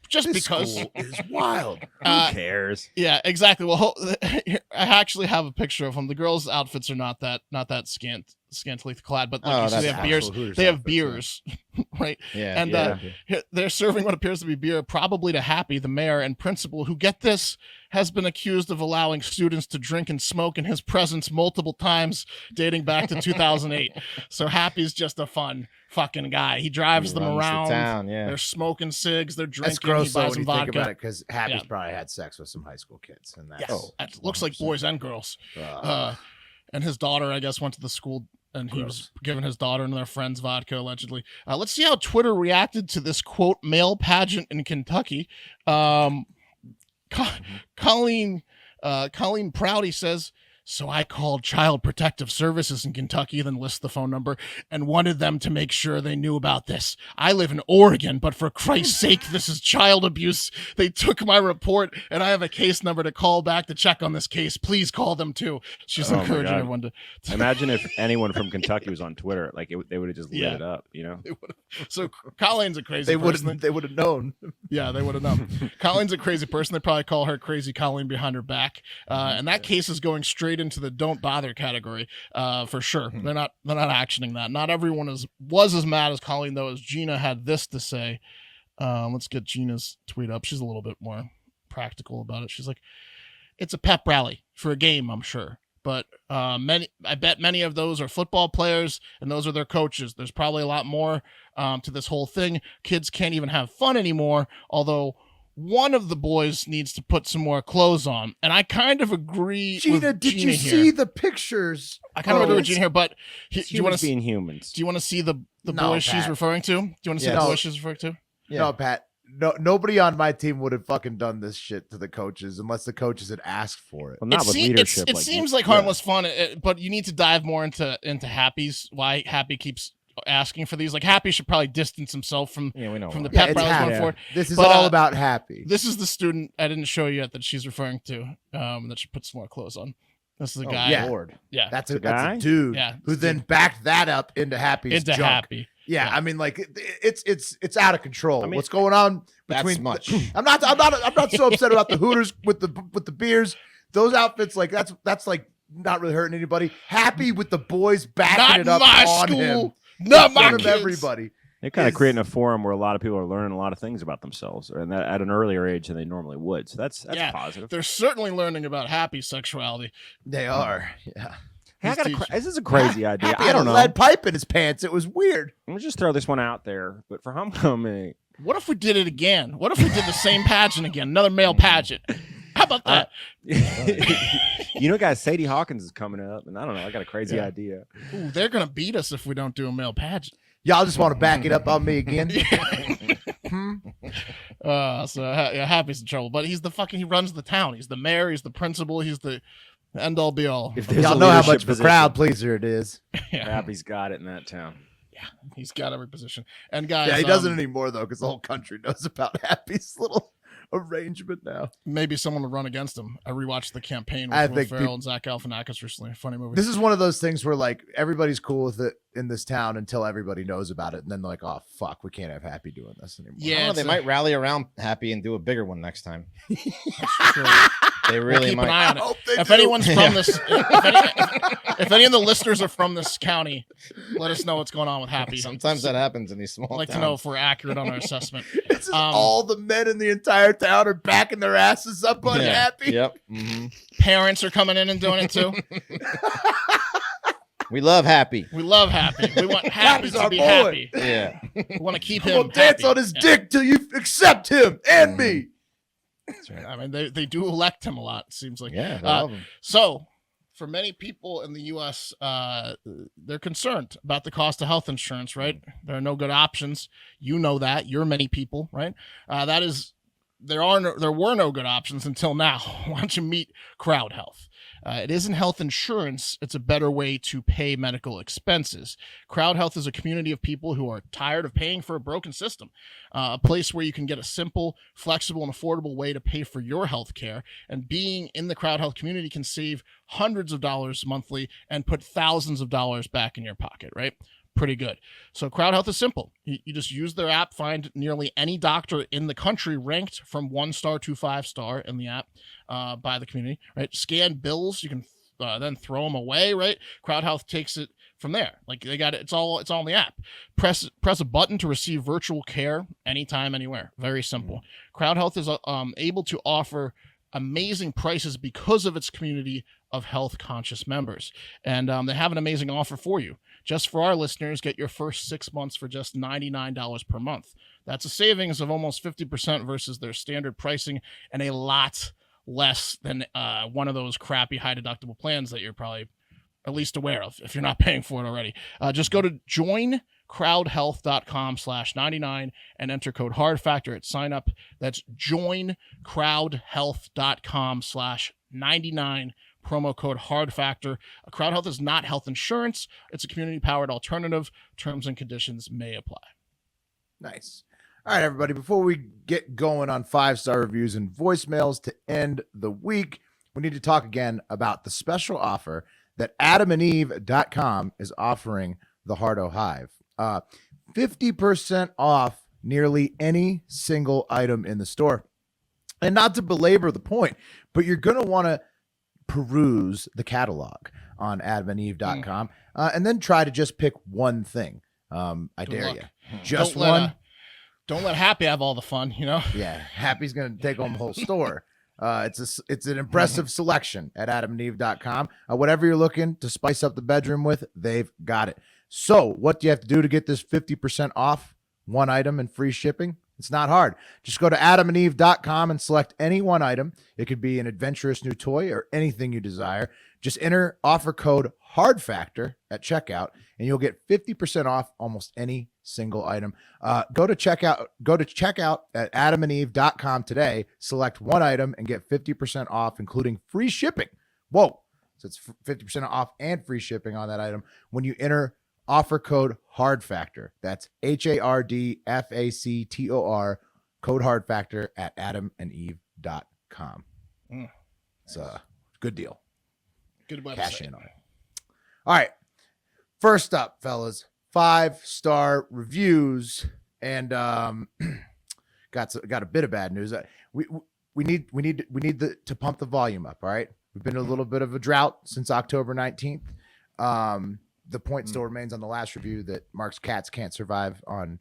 S3: Just
S1: this
S3: because
S1: school is wild.
S2: Who cares?
S3: Yeah, exactly. Well, I actually have a picture of them. The girls' outfits are not that scantily clad, but like they have beers. They have beers, right?
S4: Yeah.
S3: And they're serving what appears to be beer, probably to Happy, the mayor and principal, who, get this, has been accused of allowing students to drink and smoke in his presence multiple times, dating back to 2008. So Happy's just a fun fucking guy. He drives them around. They're smoking cigs. They're drinking.
S1: That's gross
S3: he buys
S1: when
S3: them
S1: you think
S3: vodka.
S1: about it, because Happy's probably had sex with some high school kids, and that's
S3: That looks like boys and girls. And his daughter, I guess, went to the school, and he was giving his daughter and their friends vodka, allegedly. Let's see how Twitter reacted to this, quote, male pageant in Kentucky. Colleen Prouty says, so I called Child Protective Services in Kentucky, then lists the phone number, and wanted them to make sure they knew about this. I live in Oregon, but for Christ's sake, this is child abuse. They took my report, and I have a case number to call back to check on this case. Please call them too. She's encouraging everyone to
S2: Imagine if anyone from Kentucky was on Twitter, like they would have just lit it up, you know?
S3: So Colleen's a crazy person.
S1: They would have known.
S3: Yeah, they would have known. Colleen's a crazy person. They probably call her Crazy Colleen behind her back. And that case is going straight into the don't bother category for sure. They're not actioning that. Not everyone was as mad as Colleen, though, as Gina had this to say. Let's get Gina's tweet up. She's a little bit more practical about it. She's like, it's a pep rally for a game, I'm sure. But I bet many of those are football players, and those are their coaches. There's probably a lot more to this whole thing. Kids can't even have fun anymore, although one of the boys needs to put some more clothes on. And I kind of agree with Gina.
S1: Did you see the pictures?
S3: I kind of agree with Gina here, but do you want to
S2: being humans?
S3: Do you want to see the boys she's referring to? Do you want to see the boys she's referring to?
S1: Yeah. No, Pat. No, nobody on my team would have fucking done this shit to the coaches unless the coaches had asked for it.
S2: Well, not with leadership.
S3: It seems like harmless fun, but you need to dive more into Happy's. Why Happy keeps asking for these. Like, Happy should probably distance himself from the pep rallies going forward.
S1: This is all about Happy.
S3: This is the student I didn't show you yet that she's referring to. That she puts more clothes on. This is a guy.
S1: Yeah,
S3: Lord. Yeah,
S1: that's a dude.
S3: Yeah,
S1: who then backed that up into Happy's junk.
S3: Happy.
S1: Yeah, I mean, like it's out of control. I mean, what's going on between? I'm not so upset about the Hooters with the beers. Those outfits, like that's like not really hurting anybody. Happy with the boys backing it up on him.
S3: Not my kids.
S1: Everybody.
S2: They're kind of creating a forum where a lot of people are learning a lot of things about themselves, and that at an earlier age than they normally would. So that's positive.
S3: They're certainly learning about Happy's sexuality.
S1: They are. Yeah.
S2: Hey, this is a crazy idea.
S1: Happy
S2: I don't know.
S1: Had a lead pipe in his pants. It was weird.
S2: Let me just throw this one out there. But for homecoming,
S3: what if we did it again? What if we did the same pageant again? Another male pageant. How about that?
S2: You know, guys, Sadie Hawkins is coming up, and I don't know. I got a crazy idea.
S3: Ooh, they're gonna beat us if we don't do a male pageant.
S1: Y'all just want to back it up on me again.
S3: Happy's in trouble, but he's he runs the town. He's the mayor. He's the principal. He's the end all be all.
S1: Y'all know how much of a crowd pleaser it is.
S2: Happy's got it in that town.
S3: Yeah, he's got every position. And guys,
S1: he doesn't anymore though, because the whole country knows about Happy's little arrangement now.
S3: Maybe someone would run against him. I rewatched The Campaign with Will Ferrell and Zach Galifianakis recently. Funny movie.
S1: This is one of those things where like everybody's cool with it in this town until everybody knows about it, and then they're like, oh fuck, we can't have Happy doing this anymore.
S4: Yeah, they might rally around Happy and do a bigger one next time.
S3: That's true.
S4: They really
S3: keep
S4: might.
S3: an eye on it. If anyone's from this, if any of the listeners are from this county, let us know what's going on with Happy.
S4: Sometimes that happens in these small
S3: I'd like
S4: towns.
S3: to know if we're accurate on our assessment.
S1: It's just all the men in the entire town are backing their asses up on Happy.
S4: Yep. Mm-hmm.
S3: Parents are coming in and doing it too.
S4: We love Happy.
S3: We love Happy. We want Happy to be
S1: boy.
S3: happy.
S4: Yeah.
S3: We want to keep
S1: We'll
S3: him
S1: dance
S3: happy.
S1: on his dick till you accept him and me.
S3: That's right. I mean, they do elect him a lot, it seems like.
S4: Yeah, they love him.
S3: So, for many people in the U.S., they're concerned about the cost of health insurance, right? There are no good options. You know that. You're many people, right? There were no good options until now. Why don't you meet Crowd Health? It isn't health insurance. It's a better way to pay medical expenses. Crowd Health is a community of people who are tired of paying for a broken system, a place where you can get a simple, flexible, and affordable way to pay for your health care. And being in the Crowd Health community can save hundreds of dollars monthly and put thousands of dollars back in your pocket, right? Pretty good. So Crowd Health is simple. You just use their app, find nearly any doctor in the country ranked from 1-star to 5-star in the app by the community, right? Scan bills. You can then throw them away, right? Crowd Health takes it from there. Like they got it. It's all in the app. Press a button to receive virtual care anytime, anywhere. Very simple. Crowd Health is able to offer amazing prices because of its community of health conscious members. And they have an amazing offer for you. Just for our listeners, get your first 6 months for just $99 per month. That's a savings of almost 50% versus their standard pricing and a lot less than one of those crappy high deductible plans that you're probably at least aware of if you're not paying for it already. Just go to joincrowdhealth.com/99 and enter code HARDFACTOR at sign up. That's joincrowdhealth.com/99. Promo code HARDFACTOR. Crowd Health is not health insurance. It's a community-powered alternative. Terms and conditions may apply.
S1: Nice. All right, everybody. Before we get going on 5-star reviews and voicemails to end the week, we need to talk again about the special offer that adamandeve.com is offering the Hardo Hive. 50% off nearly any single item in the store. And not to belabor the point, but you're going to want to peruse the catalog on adamandeve.com and then try to just pick one thing. I dare you. Just one.
S3: Don't let Happy have all the fun, you know?
S1: Yeah, Happy's going to take home the whole store. It's an impressive selection at adamandeve.com. Whatever you're looking to spice up the bedroom with, they've got it. So what do you have to do to get this 50% off one item and free shipping? It's not hard. Just go to adamandeve.com and select any one item. It could be an adventurous new toy or anything you desire. Just enter offer code HARDFACTOR at checkout, and you'll get 50% off almost any single item. Go to checkout at adamandeve.com today. Select one item and get 50% off, including free shipping. Whoa. So it's 50% off and free shipping on that item when you enter offer code HARDFACTOR. That's HARDFACTOR, code HARDFACTOR at adamandeve.com. It's a good deal.
S3: Good website.
S1: Cash in on it. All right. First up, fellas, 5-star reviews, and got a bit of bad news. We need to pump the volume up. All right. We've been in a little bit of a drought since October 19th. The point still remains on the last review that Mark's cats can't survive on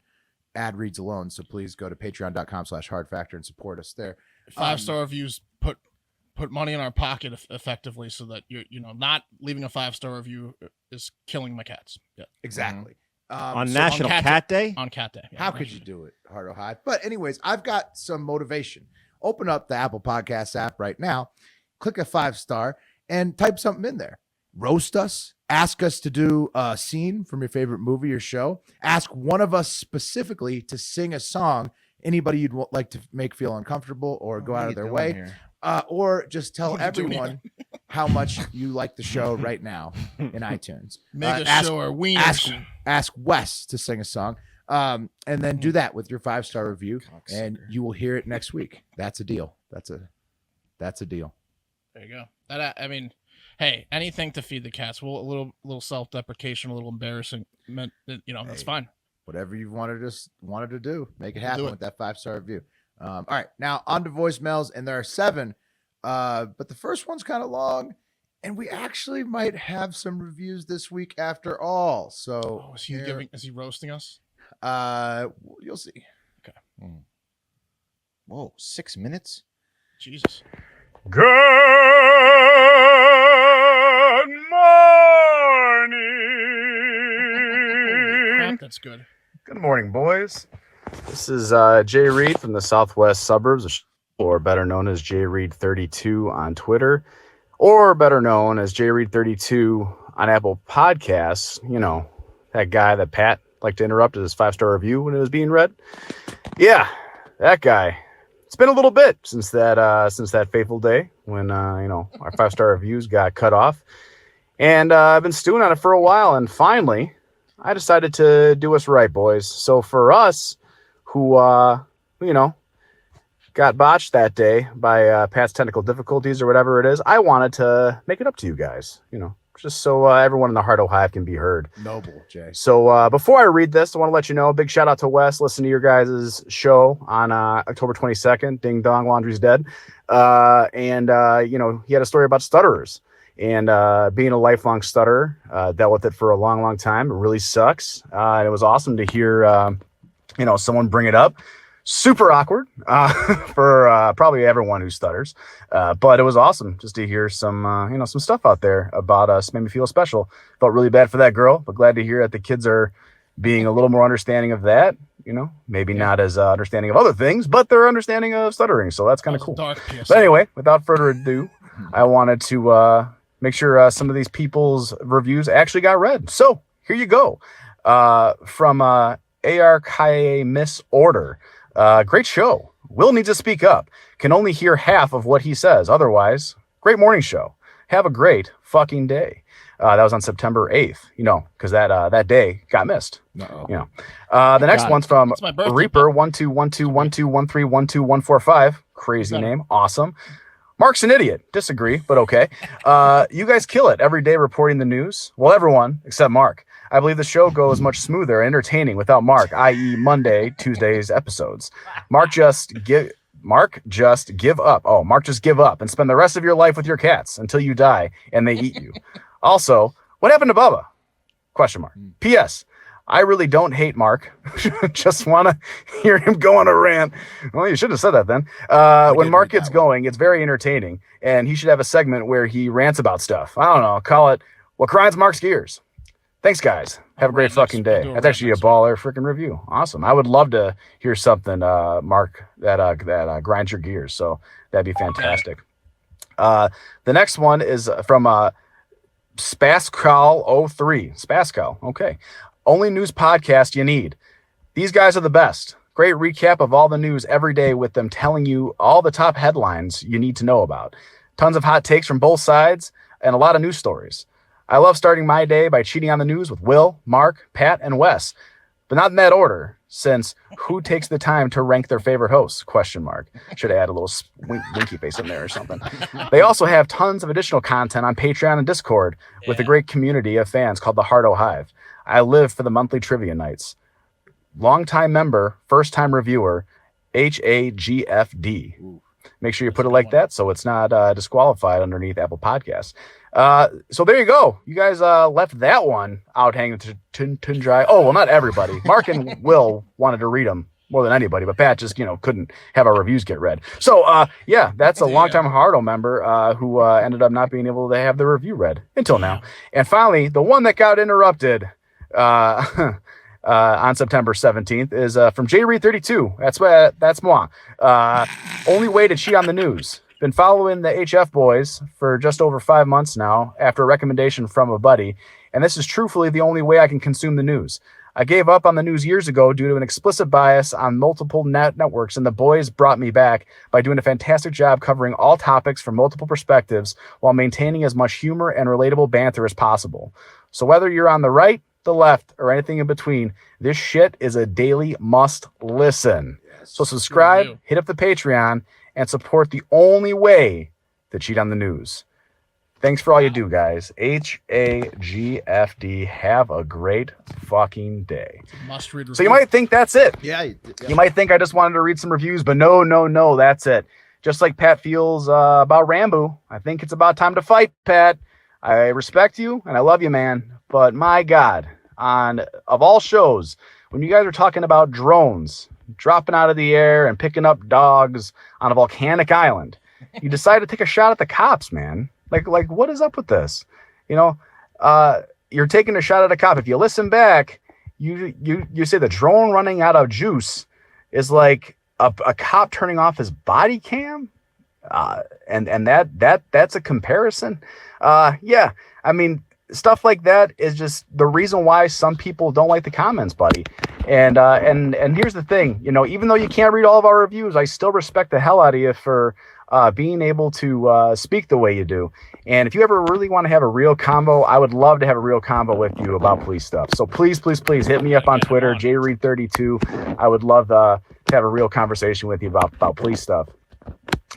S1: ad reads alone. So please go to patreon.com/hardfactor and support us there.
S3: 5-star reviews put money in our pocket effectively, so that you're not leaving a 5-star review is killing my cats. Yeah,
S1: exactly.
S2: On National Cat Day?
S3: On Cat Day. Yeah,
S1: How could you do it, Hardo Hive? But anyways, I've got some motivation. open up the Apple Podcasts app right now, click a 5-star, and type something in there. Roast us. Ask us to do a scene from your favorite movie or show. Ask one of us specifically to sing a song, anybody you'd like to make feel uncomfortable or go out of their way. Or just tell everyone how much you like the show right now in iTunes.
S3: Make a show or wiener.
S1: Ask Wes to sing a song. And then do that with your 5-star review, and you will hear it next week. That's a deal. That's a deal.
S3: There you go. That I mean, hey, anything to feed the cats. Well, a little self-deprecation, a little embarrassment. That's fine.
S1: Whatever you wanted to do, make it happen with that 5-star review. All right, now on to voicemails, and there are 7, but the first one's kind of long, and we actually might have some reviews this week after all. So,
S3: is he roasting us?
S1: You'll see.
S3: Okay.
S4: Whoa, 6 minutes?
S3: Jesus.
S14: Good morning.
S3: Crap, that's good.
S14: Good morning, boys. This is Jay Reed from the southwest suburbs, or better known as Jay Reed 32 on Twitter, or better known as Jay Reed 32 on Apple Podcasts. You know, that guy that Pat liked to interrupt his 5-star review when it was being read. Yeah, that guy. It's been a little bit since that fateful day when our 5-star reviews got cut off, and I've been stewing on it for a while, and finally I decided to do us right, boys. So for us who got botched that day by Pat's technical difficulties or whatever it is, I wanted to make it up to you guys, just so everyone in the Heart Hive can be heard.
S1: Noble, Jay.
S14: So before I read this, I want to let you know, big shout out to Wes. Listen to your guys' show on October 22nd, Ding Dong, Laundry's Dead. And he had a story about stutterers. And being a lifelong stutterer, dealt with it for a long, long time. It really sucks. And it was awesome to hear, someone bring it up. Super awkward for probably everyone who stutters, but it was awesome just to hear some some stuff out there about us. Made me feel special. Felt really bad for that girl, but glad to hear that the kids are being a little more understanding of that. Maybe not as understanding of other things, but they're understanding of stuttering, so that's kind of cool. But anyway, without further ado, I wanted to make sure some of these people's reviews actually got read. So here you go. From ARKA Miss Order. Great show. Will needs to speak up. Can only hear half of what he says. Otherwise, great morning show. Have a great fucking day. That was on September 8th, because that day got missed. The next one's from Reaper 12121213121145. Crazy name. Awesome. Mark's an idiot. Disagree, but okay. You guys kill it every day reporting the news. Well, everyone except Mark. I believe the show goes much smoother and entertaining without Mark, i.e. Monday, Tuesday's episodes. Mark just give up. Oh, Mark just give up and spend the rest of your life with your cats until you die and they eat you. Also, what happened to Bubba? Question mark. P.S. I really don't hate Mark. Just want to hear him go on a rant. Well, you should have said that then. When Mark gets going, it's very entertaining, and he should have a segment where he rants about stuff. I don't know. Call it What Grinds Mark's Gears. Thanks, guys. Have a great fucking day. That's actually a baller freaking review. Awesome. I would love to hear something, Mark, that grinds your gears. So that'd be fantastic. The next one is from Spascal03. Spascal. Okay. Only news podcast you need. These guys are the best. Great recap of all the news every day with them telling you all the top headlines you need to know about. Tons of hot takes from both sides and a lot of news stories. I love starting my day by cheating on the news with Will, Mark, Pat, and Wes, but not in that order, since who takes the time to rank their favorite hosts? Question mark. Should add a little winky face in there or something. They also have tons of additional content on Patreon and Discord with a great community of fans called the Heart Hive. I live for the monthly trivia nights. Longtime member, first-time reviewer, HAGFD. Make sure you put it like that so it's not disqualified underneath Apple Podcasts. So there you go. You guys left that one out hanging to dry. Oh, well, not everybody. Mark and Will wanted to read them more than anybody, but Pat just, couldn't have our reviews get read. So, that's a longtime Hardo member who ended up not being able to have the review read until now. And finally, the one that got interrupted, on September 17th is from J Reed 32. That's moi. Only way to cheat on the news. Been following the HF boys for just over 5 months now after a recommendation from a buddy, and this is truthfully the only way I can consume the news. I gave up on the news years ago due to an explicit bias on multiple networks, and the boys brought me back by doing a fantastic job covering all topics from multiple perspectives while maintaining as much humor and relatable banter as possible. So whether you're on the right, the left, or anything in between, this shit is a daily must listen. So subscribe, hit up the Patreon, and support the only way to cheat on the news. Thanks for all you do, guys. HAGFD. Have a great fucking day.
S3: Must read.
S14: So you might think that's it.
S1: Yeah.
S14: You might think I just wanted to read some reviews, but no, that's it. Just like Pat feels about Rambo, I think it's about time to fight, Pat. I respect you and I love you, man. But my God, of all shows, when you guys are talking about drones dropping out of the air and picking up dogs on a volcanic island, you decide to take a shot at the cops, man. Like what is up with this? You're taking a shot at a cop. If you listen back, you say the drone running out of juice is like a cop turning off his body cam, and that's a comparison. Yeah, I mean, stuff like that is just the reason why some people don't like the comments, buddy. And here's the thing, even though you can't read all of our reviews, I still respect the hell out of you for being able to speak the way you do. And if you ever really want to have a real convo, I would love to have a real convo with you about police stuff. So please hit me up on Twitter, JReed32. I would love to have a real conversation with you about police stuff.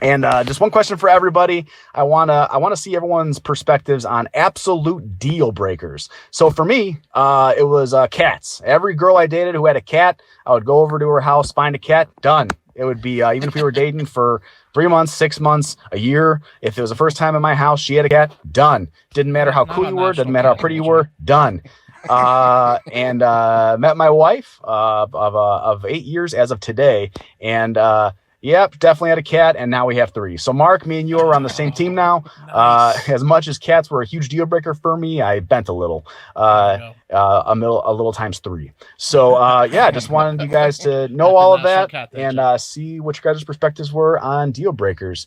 S14: And just one question for everybody. I wanna see everyone's perspectives on absolute deal breakers. So for me, it was cats. Every girl I dated who had a cat, I would go over to her house, find a cat, done. It would be even if we were dating for 3 months, 6 months, a year. If it was the first time in my house, she had a cat, done. Didn't matter how cool you were, didn't matter how pretty you were, done. And met my wife of 8 years as of today, and yep, definitely had a cat, and now we have 3. So Mark, me and you are on the same team now. Nice. As much as cats were a huge deal breaker for me, I bent a little, a little times 3. So yeah, just wanted you guys to know all of that and see what your guys' perspectives were on deal breakers.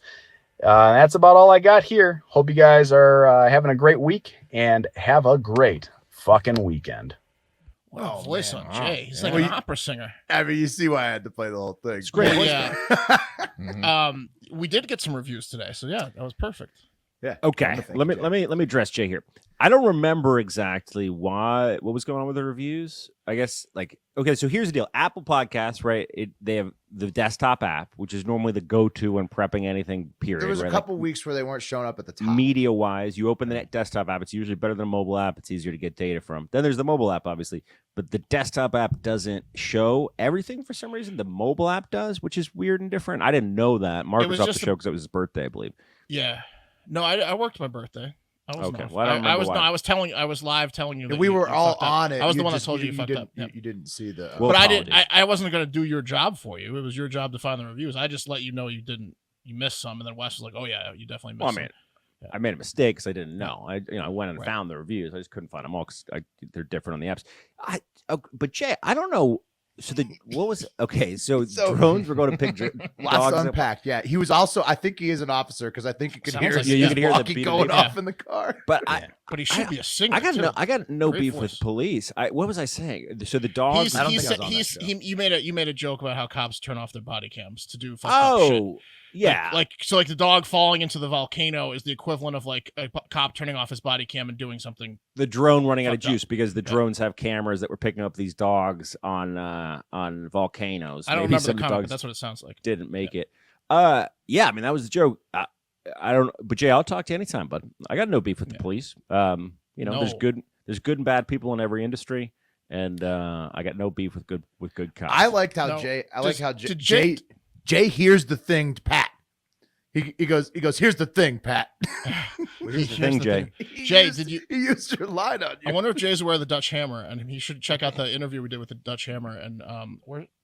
S14: That's about all I got here. Hope you guys are having a great week and have a great fucking weekend.
S3: What a voice on Jay. He's like an opera singer.
S1: I mean, you see why I had to play the whole thing.
S3: It's great. Yeah. We did get some reviews today, so yeah, that was perfect.
S1: Yeah.
S2: Okay. Let me address Jay here. I don't remember exactly what was going on with the reviews. I guess okay, so here's the deal. Apple Podcasts, right? They have the desktop app, which is normally the go-to when prepping anything, period.
S1: There was
S2: right?
S1: a couple weeks where they weren't showing up at the top.
S2: Media-wise, you open the desktop app, it's usually better than a mobile app. It's easier to get data from. Then there's the mobile app, obviously. But the desktop app doesn't show everything for some reason. The mobile app does, which is weird and different. I didn't know that. Mark was off the show because it was his birthday, I believe.
S3: Yeah. No, I worked my birthday.
S2: Okay.
S3: Off.
S2: Well, I
S3: was live telling you that
S1: we were all on it.
S3: I was the one that told you fucked up.
S1: You didn't see the
S3: but I wasn't going to do your job for you. It was your job to find the reviews. I just let you know you missed some, and then Wes was like, "Oh yeah, you definitely missed some."
S2: I made a mistake because I didn't know. I went and found the reviews. I just couldn't find them all because they're different on the apps. But Jay, I don't know. So drones were going to pick
S1: lots to unpack. Yeah, he was also. I think he is an officer because I think you could hear
S2: you could hear the beat
S1: going off in the car.
S3: But he should be a singer.
S2: I got no beef with police. What was I saying? So the dogs.
S3: You made a joke about how cops turn off their body cams to do fucked up shit.
S2: Yeah,
S3: like the dog falling into the volcano is the equivalent of like a cop turning off his body cam and doing something.
S2: The drone running out of juice because the drones have cameras that were picking up these dogs on volcanoes.
S3: I don't remember the comment, but that's what it sounds like.
S2: Didn't make it. Yeah, I mean that was the joke. I don't. But Jay, I'll talk to you anytime, bud. I got no beef with the police. There's good and bad people in every industry, and I got no beef with good cops.
S1: I liked how Jay hears the thing to Pat. He goes, here's the thing, Pat.
S2: Here's the thing, Jay.
S3: Jay,
S1: he used your line on you.
S3: I wonder if Jay's aware of the Dutch Hammer, and he should check out the interview we did with the Dutch Hammer. And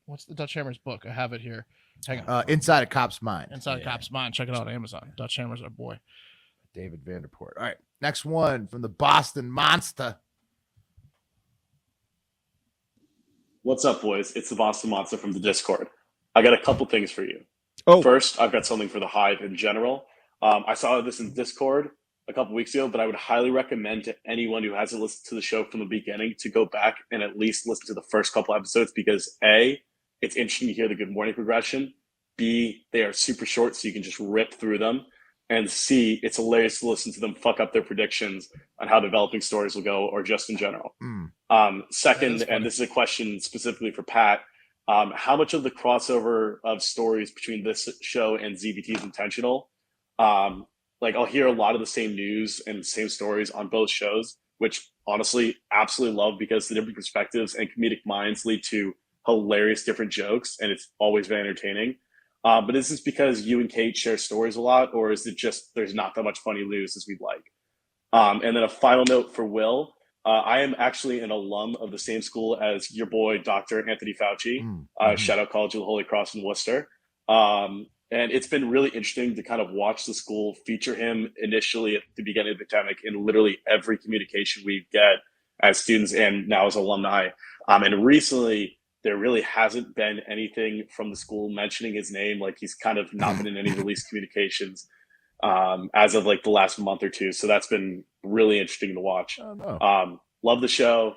S3: what's the Dutch Hammer's book? I have it here. Hang on.
S1: Inside a Cop's Mind.
S3: Inside a Cop's Mind. Check it out on Amazon. Dutch Hammer's our boy.
S1: David Vanderpoort. All right, next one from the Boston Monster.
S15: What's up, boys? It's the Boston Monster from the Discord. I got a couple things for you.
S2: Oh.
S15: First, I've got something for the Hive in general. I saw this in Discord a couple weeks ago, but I would highly recommend to anyone who hasn't listened to the show from the beginning to go back and at least listen to the first couple episodes because A, it's interesting to hear the Good Morning progression. B, they are super short, so you can just rip through them. And C, it's hilarious to listen to them fuck up their predictions on how developing stories will go or just in general. Second, and this is a question specifically for Pat, how much of the crossover of stories between this show and ZBT is intentional? Like I'll hear a lot of the same news and same stories on both shows, which honestly absolutely love because the different perspectives and comedic minds lead to hilarious different jokes and it's always very entertaining. But is this because you and Kate share stories a lot, or is it just there's not that much funny news as we'd like? And then a final note for Will. I am actually an alum of the same school as your boy, Dr. Anthony Fauci. Shout out College of the Holy Cross in Worcester. And it's been really interesting to kind of watch the school feature him initially at the beginning of the pandemic in literally every communication we get as students and now as alumni. And recently, there really hasn't been anything from the school mentioning his name. Like he's kind of not been in any released communications as of like the last month or two. So that's been really interesting to watch. Love the show.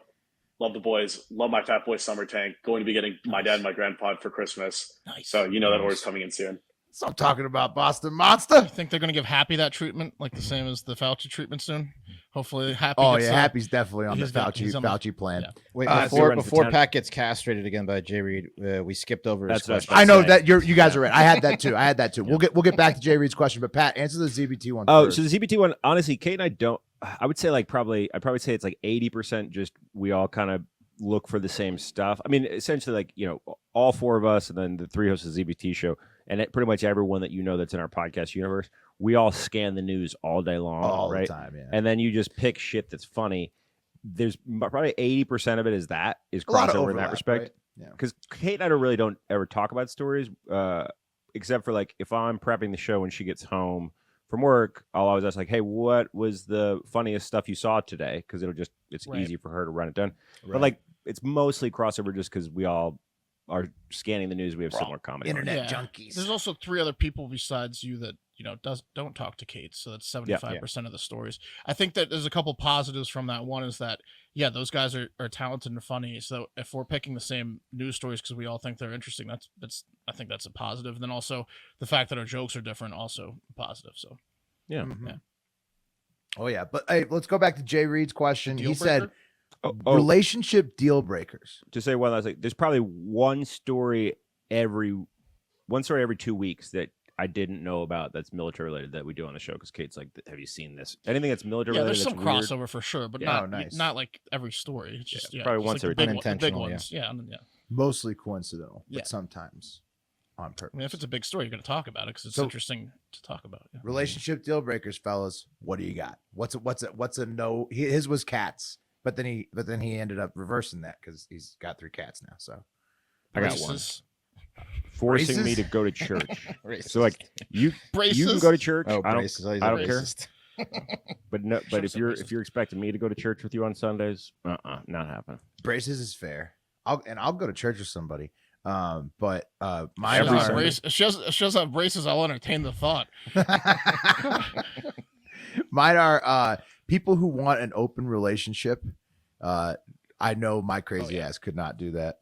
S15: Love the boys. Love my Fat Boy Summer Tank. Going to be getting my dad and my grandpa for Christmas.
S3: Nice.
S15: So you know that order's coming in soon.
S1: So I'm talking about Boston Monster.
S3: I think they're going to give Happy that treatment, like the same as the Fauci treatment soon. Hopefully, Happy.
S1: Oh
S3: gets,
S1: yeah, Happy's definitely on the
S3: he's got-
S1: Fauci
S3: he's on the-
S1: Fauci plan.
S3: yeah.
S4: Wait,
S2: so
S4: before Pat gets castrated again by Jay Reed, we skipped over his
S2: That's what I was
S4: question.
S1: I know that you guys are right. I had that too. We'll get back to Jay Reed's question, but Pat, answer the ZBT one.
S2: Oh,
S1: first.
S2: so the ZBT one, honestly, Kate and I don't. I would say I'd probably say it's like 80% just we all kind of look for the same stuff. I mean, essentially, like all four of us, and then the three hosts of the ZBT show, and pretty much everyone that that's in our podcast universe. We all scan the news all day long,
S1: all
S2: right?
S1: the time, yeah.
S2: And then you just pick shit that's funny. There's probably 80% of it is
S1: A lot of
S2: crossover in
S1: overlap,
S2: that respect.
S1: right? Yeah.
S2: Because Kate and I don't ever talk about stories, except for like if I'm prepping the show when she gets home from work, I'll always ask like, "Hey, what was the funniest stuff you saw today?" Because it's
S3: Right.
S2: easy for her to run it down.
S1: Right.
S2: But like it's mostly crossover just because we all are scanning the news. We have
S1: We're all
S2: similar comedy.
S1: internet
S3: Yeah.
S1: junkies.
S3: There's also 3 other people besides you that don't talk to Kate, so that's 75% of the stories. I think that there's a couple positives from that. One is that those guys are talented and funny. So if we're picking the same news stories because we all think they're interesting, I think that's a positive. And then also the fact that our jokes are different, also positive. So
S2: Yeah.
S1: Mhm.
S3: Yeah.
S1: Oh yeah, but hey, let's go back to Jay Reed's question.
S3: Deal
S1: He said
S2: Oh.
S1: relationship deal breakers.
S2: To say one last thing, there's probably one story every 2 weeks that I didn't know about that's military related that we do on the show because Kate's like, "Have you seen this? Anything that's military related?"
S3: there's some
S2: that's weird?
S3: crossover for sure, but
S2: Yeah.
S3: not like every story. It's just
S2: probably
S3: just
S2: once
S3: like
S2: every
S3: the big,
S2: time.
S3: the big
S4: Unintentional,
S3: ones. Yeah.
S1: Mostly coincidental,
S3: Yeah.
S1: but sometimes on purpose.
S3: I mean, if it's a big story, you're going to talk about it because it's
S1: So-
S3: interesting to talk about. Yeah.
S1: Relationship deal breakers, fellas. What do you got? What's a no? His was cats, but then he ended up reversing that because he's got 3 cats now. So
S2: I got one.
S3: Braces.
S2: Forcing me
S1: Braces?
S2: to go to church.
S4: Racist.
S2: So like you can
S3: Braces?
S2: go to church.
S4: Oh,
S2: I
S4: braces.
S2: don't care.
S4: Racist.
S2: But no. But if
S3: Some
S2: you're
S3: racist.
S2: expecting me to go to church with you on Sundays, not happening.
S1: braces is fair. I'll go to church with somebody. But mine
S2: Every
S3: If
S1: are
S3: she doesn't have braces, I'll entertain the thought.
S1: mine are people who want an open relationship. I know my crazy ass could not do that.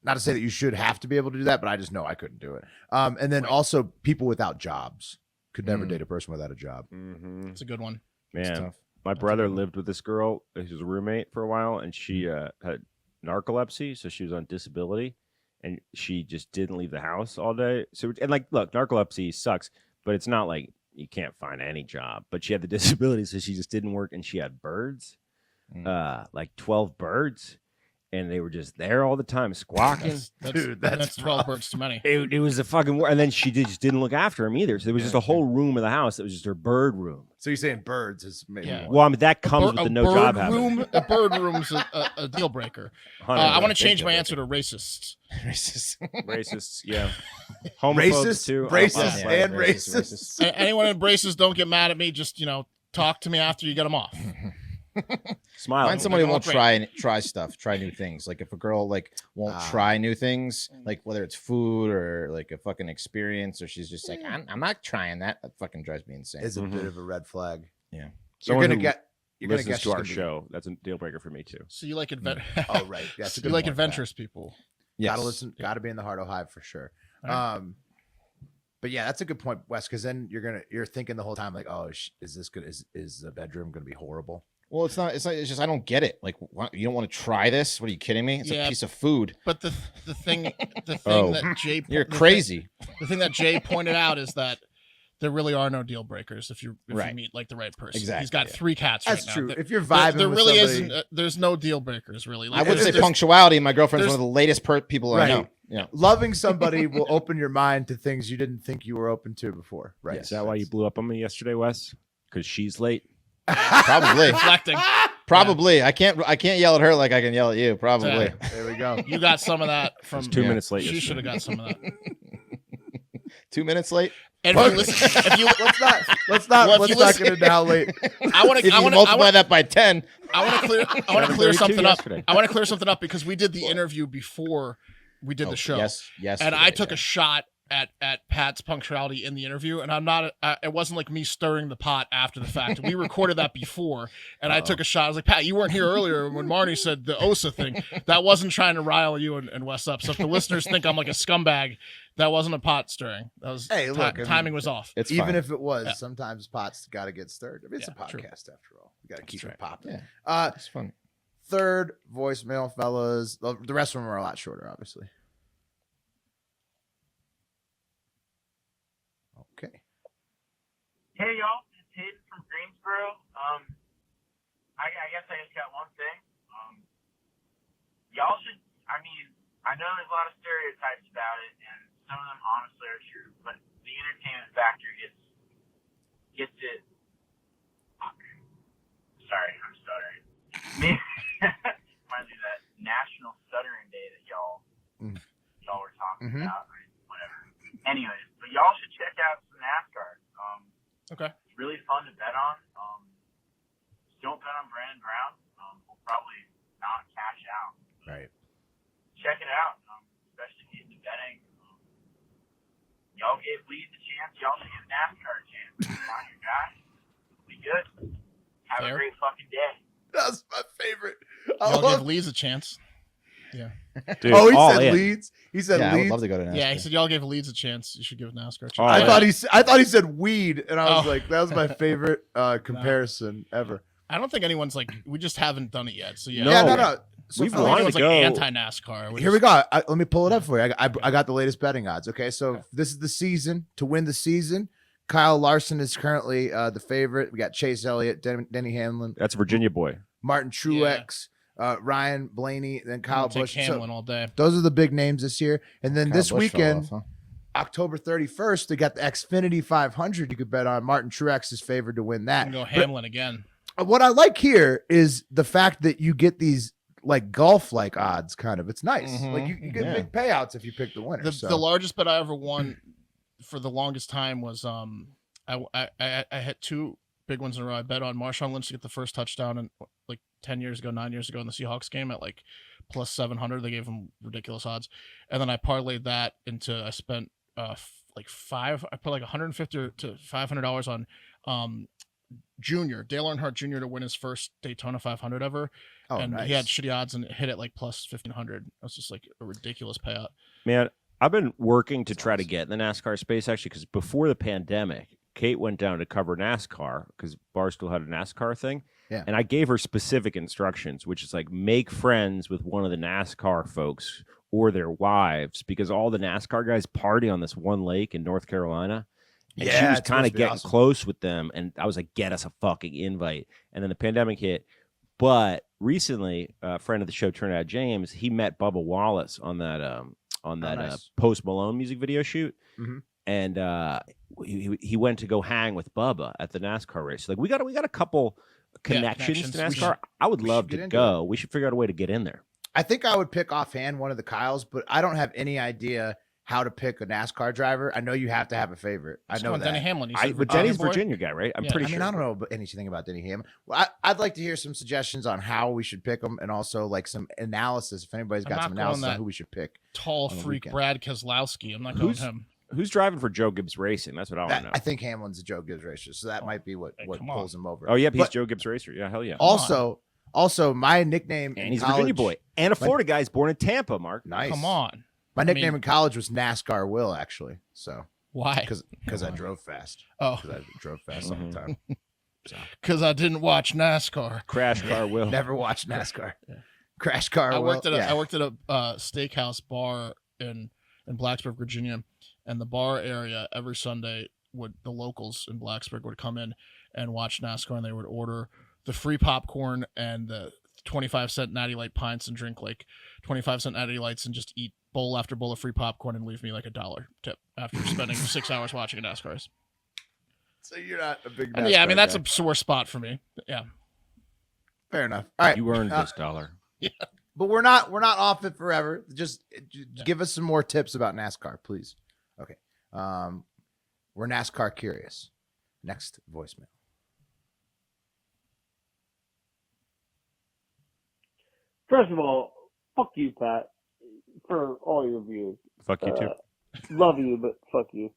S1: Not to say that you should have to be able to do that, but I just know I couldn't do it. And then also people without jobs could never date a person without a job.
S2: Mm-hmm.
S3: It's a good one.
S2: Man,
S4: tough.
S2: my brother lived with this girl. She was a roommate for a while, and she had narcolepsy, so she was on disability, and she just didn't leave the house all day. So, and like, look, narcolepsy sucks, but it's not like you can't find any job. But she had the disability, so she just didn't work, and she had birds, like 12 birds, and they were just there all the time squawking.
S3: That's 12 birds too many.
S2: It was a fucking and then she just didn't look after him either. So there was just a whole room of the house that was just her bird room.
S1: So you're saying birds is maybe
S3: Yeah.
S1: one.
S2: Well, I mean that comes with the no job habit.
S3: A bird room's a deal breaker. I want to change my answer to racist.
S2: Racists, yeah. Homophobes
S1: Racist,
S2: too.
S1: racist,
S2: Oh,
S1: and
S4: racist,
S1: racist.
S3: Anyone in braces, don't get mad at me. Just talk to me after you get them off.
S2: Smile.
S4: Find somebody who won't try stuff, try new things. Like if a girl like won't try new things, like whether it's food or like a fucking experience, or she's just like, I'm not trying that. That fucking drives me insane.
S1: Is a bit of a red flag.
S4: Yeah.
S1: You're gonna get. You're gonna
S2: listens
S1: get
S2: to our show. That's a deal breaker for me too.
S3: So you like
S1: Oh right. That's a
S3: you
S1: good
S3: like
S1: point,
S3: adventurous people.
S4: Yes.
S1: Gotta listen. Gotta be in the heart of Hive for sure.
S3: Right.
S1: But yeah, that's a good point, Wes. Because then you're thinking the whole time like, oh, is this good? Is the bedroom gonna be horrible?
S4: Well, it's not. It's just I don't get it. Like, you don't want to try this? What are you kidding me? It's a piece of food.
S3: But the thing that Jay
S4: you're crazy.
S3: The thing that Jay pointed out is that there really are no deal breakers if you meet like the right person.
S4: Exactly.
S3: He's got 3 cats.
S1: That's
S3: right
S1: true.
S3: Now.
S1: If you're vibing,
S3: there
S1: with
S3: really
S1: somebody...
S3: isn't. There's no deal breakers really.
S4: I would say punctuality. My girlfriend's one of the latest people I know. Yeah.
S1: Loving somebody will open your mind to things you didn't think you were open to before. Right.
S2: Is that why you blew up on me yesterday, Wes? Because she's late.
S4: Probably.
S3: Reflecting.
S4: Probably. Yeah. I can't yell at her like I can yell at you. Probably.
S3: Yeah.
S1: There we go.
S3: You got some of that from
S2: 2 minutes late.
S3: She should have got some of that.
S4: 2 minutes late.
S3: And if you listen,
S1: let's not get into how late.
S3: I want to
S4: multiply that by 10.
S3: I want to clear something up. I want to clear something up because we did the interview before we did the show.
S4: Yes.
S3: And I took a shot at Pat's punctuality in the interview, and I'm not. It wasn't like me stirring the pot after the fact. We recorded that before, and I took a shot. I was like, Pat, you weren't here earlier when Marnie said the OSA thing. That wasn't trying to rile you and Wes up. So if the listeners think I'm like a scumbag, that wasn't a pot stirring. That was timing was off.
S1: It's even if it was, sometimes pots got to get stirred. I mean, it's a podcast
S3: true.
S1: after all. We got to keep it popping.
S4: Yeah. It's fun.
S1: Third voicemail, fellas. The rest of them are a lot shorter, obviously. Okay.
S16: Hey, y'all. It's Hayden from Greensboro. I guess I just got one thing. Y'all should, I know there's a lot of stereotypes about it, and some of them honestly are true, but the entertainment factor gets it. Fuck. Sorry, I'm stuttering. Reminds me of that National Stuttering Day that y'all were talking about. Whatever. Anyways, but y'all should check out some NASCAR.
S3: Okay.
S16: It's really fun to bet on. Don't bet on Brandon Brown. We'll probably not cash out.
S1: Right.
S16: Check it out, especially if you're into betting. Y'all gave Leeds a chance. Y'all should give NASCAR a chance. Find your guy. Be good. Have a great fucking day.
S1: That's my favorite.
S3: Y'all give Leeds a chance. Yeah.
S2: Dude,
S1: he said Leeds. He said Leeds.
S4: I would love to go to NASCAR.
S3: Yeah, he said y'all gave Leeds a chance. You should give NASCAR a chance.
S1: I thought he said weed, and I was like, that was my favorite comparison ever.
S3: I don't think anyone's like, we just haven't done it yet. So yeah.
S1: No. So
S2: we've wanted to go.
S3: Anti-NASCAR.
S1: Here we go. Let me pull it up for you. I got the latest betting odds. Okay, so this is the season. To win the season, Kyle Larson is currently the favorite. We got Chase Elliott, Denny Hamlin.
S2: That's Virginia boy.
S1: Martin Truex, Ryan Blaney, then Kyle Busch.
S3: Hamlin all day.
S1: Those are the big names this year. And then
S4: Kyle
S1: this
S4: Busch
S1: weekend,
S4: fell off,
S1: October 31st, they got the Xfinity 500 you could bet on. Martin Truex is favored to win that.
S3: You can go Hamlin again.
S1: What I like here is the fact that you get these like golf-like odds, kind of. It's nice. Like you get big payouts if you pick the winner.
S3: The largest bet I ever won for the longest time was I had 2 big ones in a row. I bet on Marshawn Lynch to get the first touchdown in like 9 years ago in the Seahawks game at like plus 700. They gave him ridiculous odds, and then I parlayed that into I spent I put like $150 to $500 on Junior, Dale Earnhardt Jr. to win his first Daytona 500 ever.
S1: Oh,
S3: and
S1: nice.
S3: He had shitty odds and it hit at like plus 1,500. It was just like a ridiculous payout.
S2: Man, I've been working to try to get in the NASCAR space actually because before the pandemic, Kate went down to cover NASCAR because Barstool had a NASCAR thing.
S1: Yeah.
S2: And I gave her specific instructions, which is like make friends with one of the NASCAR folks or their wives because all the NASCAR guys party on this one lake in North Carolina. And she was kind of getting close with them. And I was like, get us a fucking invite. And then the pandemic hit. But recently, a friend of the show, Trinidad James, he met Bubba Wallace on that Post Malone music video shoot.
S1: Mm-hmm.
S2: And he went to go hang with Bubba at the NASCAR race. Like we got a couple connections to NASCAR. I would love to go. We should figure out a way to get in there.
S1: I think I would pick offhand one of the Kyles, but I don't have any idea how to pick a NASCAR driver, I know you have to have a favorite. I know that.
S3: Denny Hamlin.
S2: But Denny's Virginia guy, right? I'm pretty sure.
S1: I don't know anything about Denny Hamlin. Well, I'd like to hear some suggestions on how we should pick them, and also like some analysis. If anybody's got some analysis on who we should pick.
S3: Tall freak Brad Keselowski. I'm not going him.
S2: Who's driving for Joe Gibbs Racing? That's what I want to know.
S1: I think Hamlin's a Joe Gibbs racer, so that might be what pulls him over.
S2: Oh yeah, he's Joe Gibbs racer. Yeah, hell yeah.
S1: Also, my nickname
S2: and he's a Virginia boy and a Florida guy's born in Tampa. Mark,
S1: nice.
S3: Come on.
S1: My nickname in college was NASCAR Will, actually. So
S3: why?
S1: Because I drove fast.
S3: Oh,
S1: because I drove fast all the time.
S3: Because I didn't watch NASCAR.
S2: Crash Car Will.
S1: Never watched NASCAR. Crash Car Will.
S3: I worked at a steakhouse bar in Blacksburg, Virginia, and the bar area every Sunday the locals in Blacksburg would come in and watch NASCAR, and they would order the free popcorn and the 25-cent Natty Light pints and drink like 25-cent Natty Lights and just eat bowl after bowl of free popcorn and leave me like $1 tip after spending 6 hours watching a NASCAR race.
S1: So you're not a big NASCAR
S3: I mean, that's
S1: guy.
S3: a sore spot for me. Yeah.
S1: Fair enough. All right.
S2: You earned this $1.
S3: Yeah.
S1: But we're not off it forever. Just give us some more tips about NASCAR, please. Okay. We're NASCAR curious. Next voicemail.
S17: First of all, fuck you, Pat, for all your views.
S2: Fuck you too.
S17: Love you, but fuck you.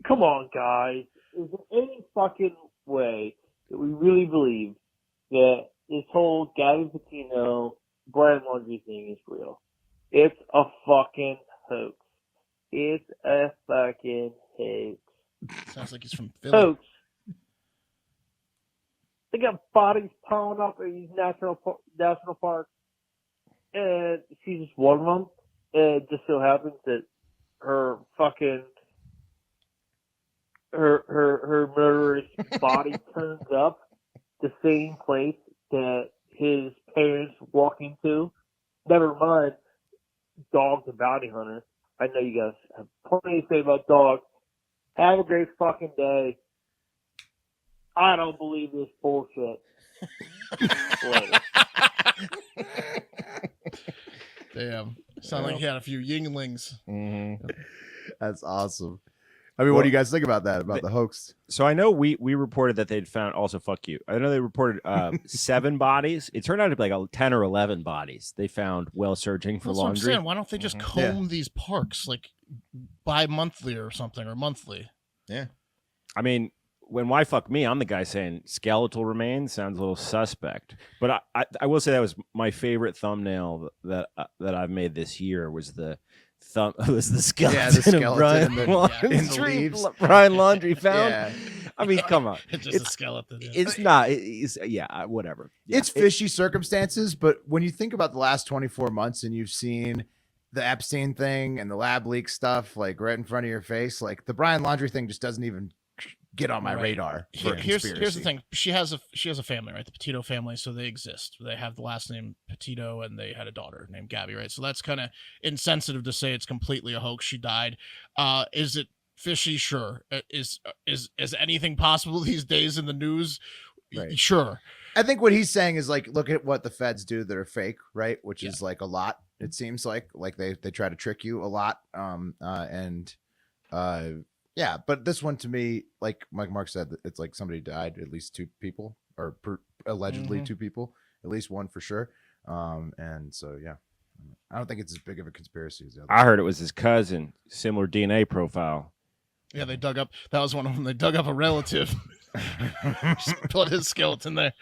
S17: Come on, guys. Is there any fucking way that we really believe that this whole Gabby Petito, Brian Laundrie thing is real? It's a fucking hoax. It's a fucking hoax.
S3: Sounds like he's from Philly.
S17: Hoax. They got bodies piling up in these national parks, and she's just one of them. And it just so happens that her murderous body turns up the same place that his parents walk into. Never mind, Dog's a bounty hunter. I know you guys have plenty to say about dogs. Have a great fucking day. I don't believe this bullshit.
S3: Damn. Sound like he had a few yinglings.
S2: Mm-hmm.
S1: That's awesome. I mean, what do you guys think about that, about the hoax?
S2: So I know we reported that they'd found, also fuck you. I know they reported 7 bodies. It turned out to be like 10 or 11 bodies they found while searching for
S3: That's what I'm
S2: laundry.
S3: saying. Why don't they just comb these parks like bi-monthly or something, or monthly?
S4: Yeah.
S2: I mean, when why fuck me, I'm the guy saying skeletal remains sounds a little suspect. But I will say that was my favorite thumbnail that I've made this year was the skeleton,
S1: yeah, the skeleton
S2: of Brian
S1: in the
S2: Laundrie.
S1: leaves.
S2: Brian Laundrie found.
S1: Yeah.
S2: I mean, come on.
S3: It's just a skeleton. Yeah.
S2: It's not. Whatever. Yeah.
S1: It's fishy circumstances, but when you think about the last 24 months and you've seen the Epstein thing and the lab leak stuff like right in front of your face, like the Brian Laundrie thing just doesn't even get on my radar.
S3: Here's the thing. She has a family, right? The Petito family, so they exist. They have the last name Petito, and they had a daughter named Gabby, right? So that's kind of insensitive to say it's completely a hoax. She died. Is it fishy? Sure. Is anything possible these days in the news?
S1: Right.
S3: Sure.
S1: I think what he's saying is like, look at what the feds do that are fake, right? Which is like a lot. It seems like they try to trick you a lot. Yeah, but this one to me, like Mark said, it's like somebody died, at least 2 people, or allegedly 2 people, at least one for sure. And so, yeah, I don't think it's as big of a conspiracy as the other.
S2: I heard it was his cousin, similar DNA profile.
S3: Yeah, they dug up. That was one of them. They dug up a relative, just put his skeleton there.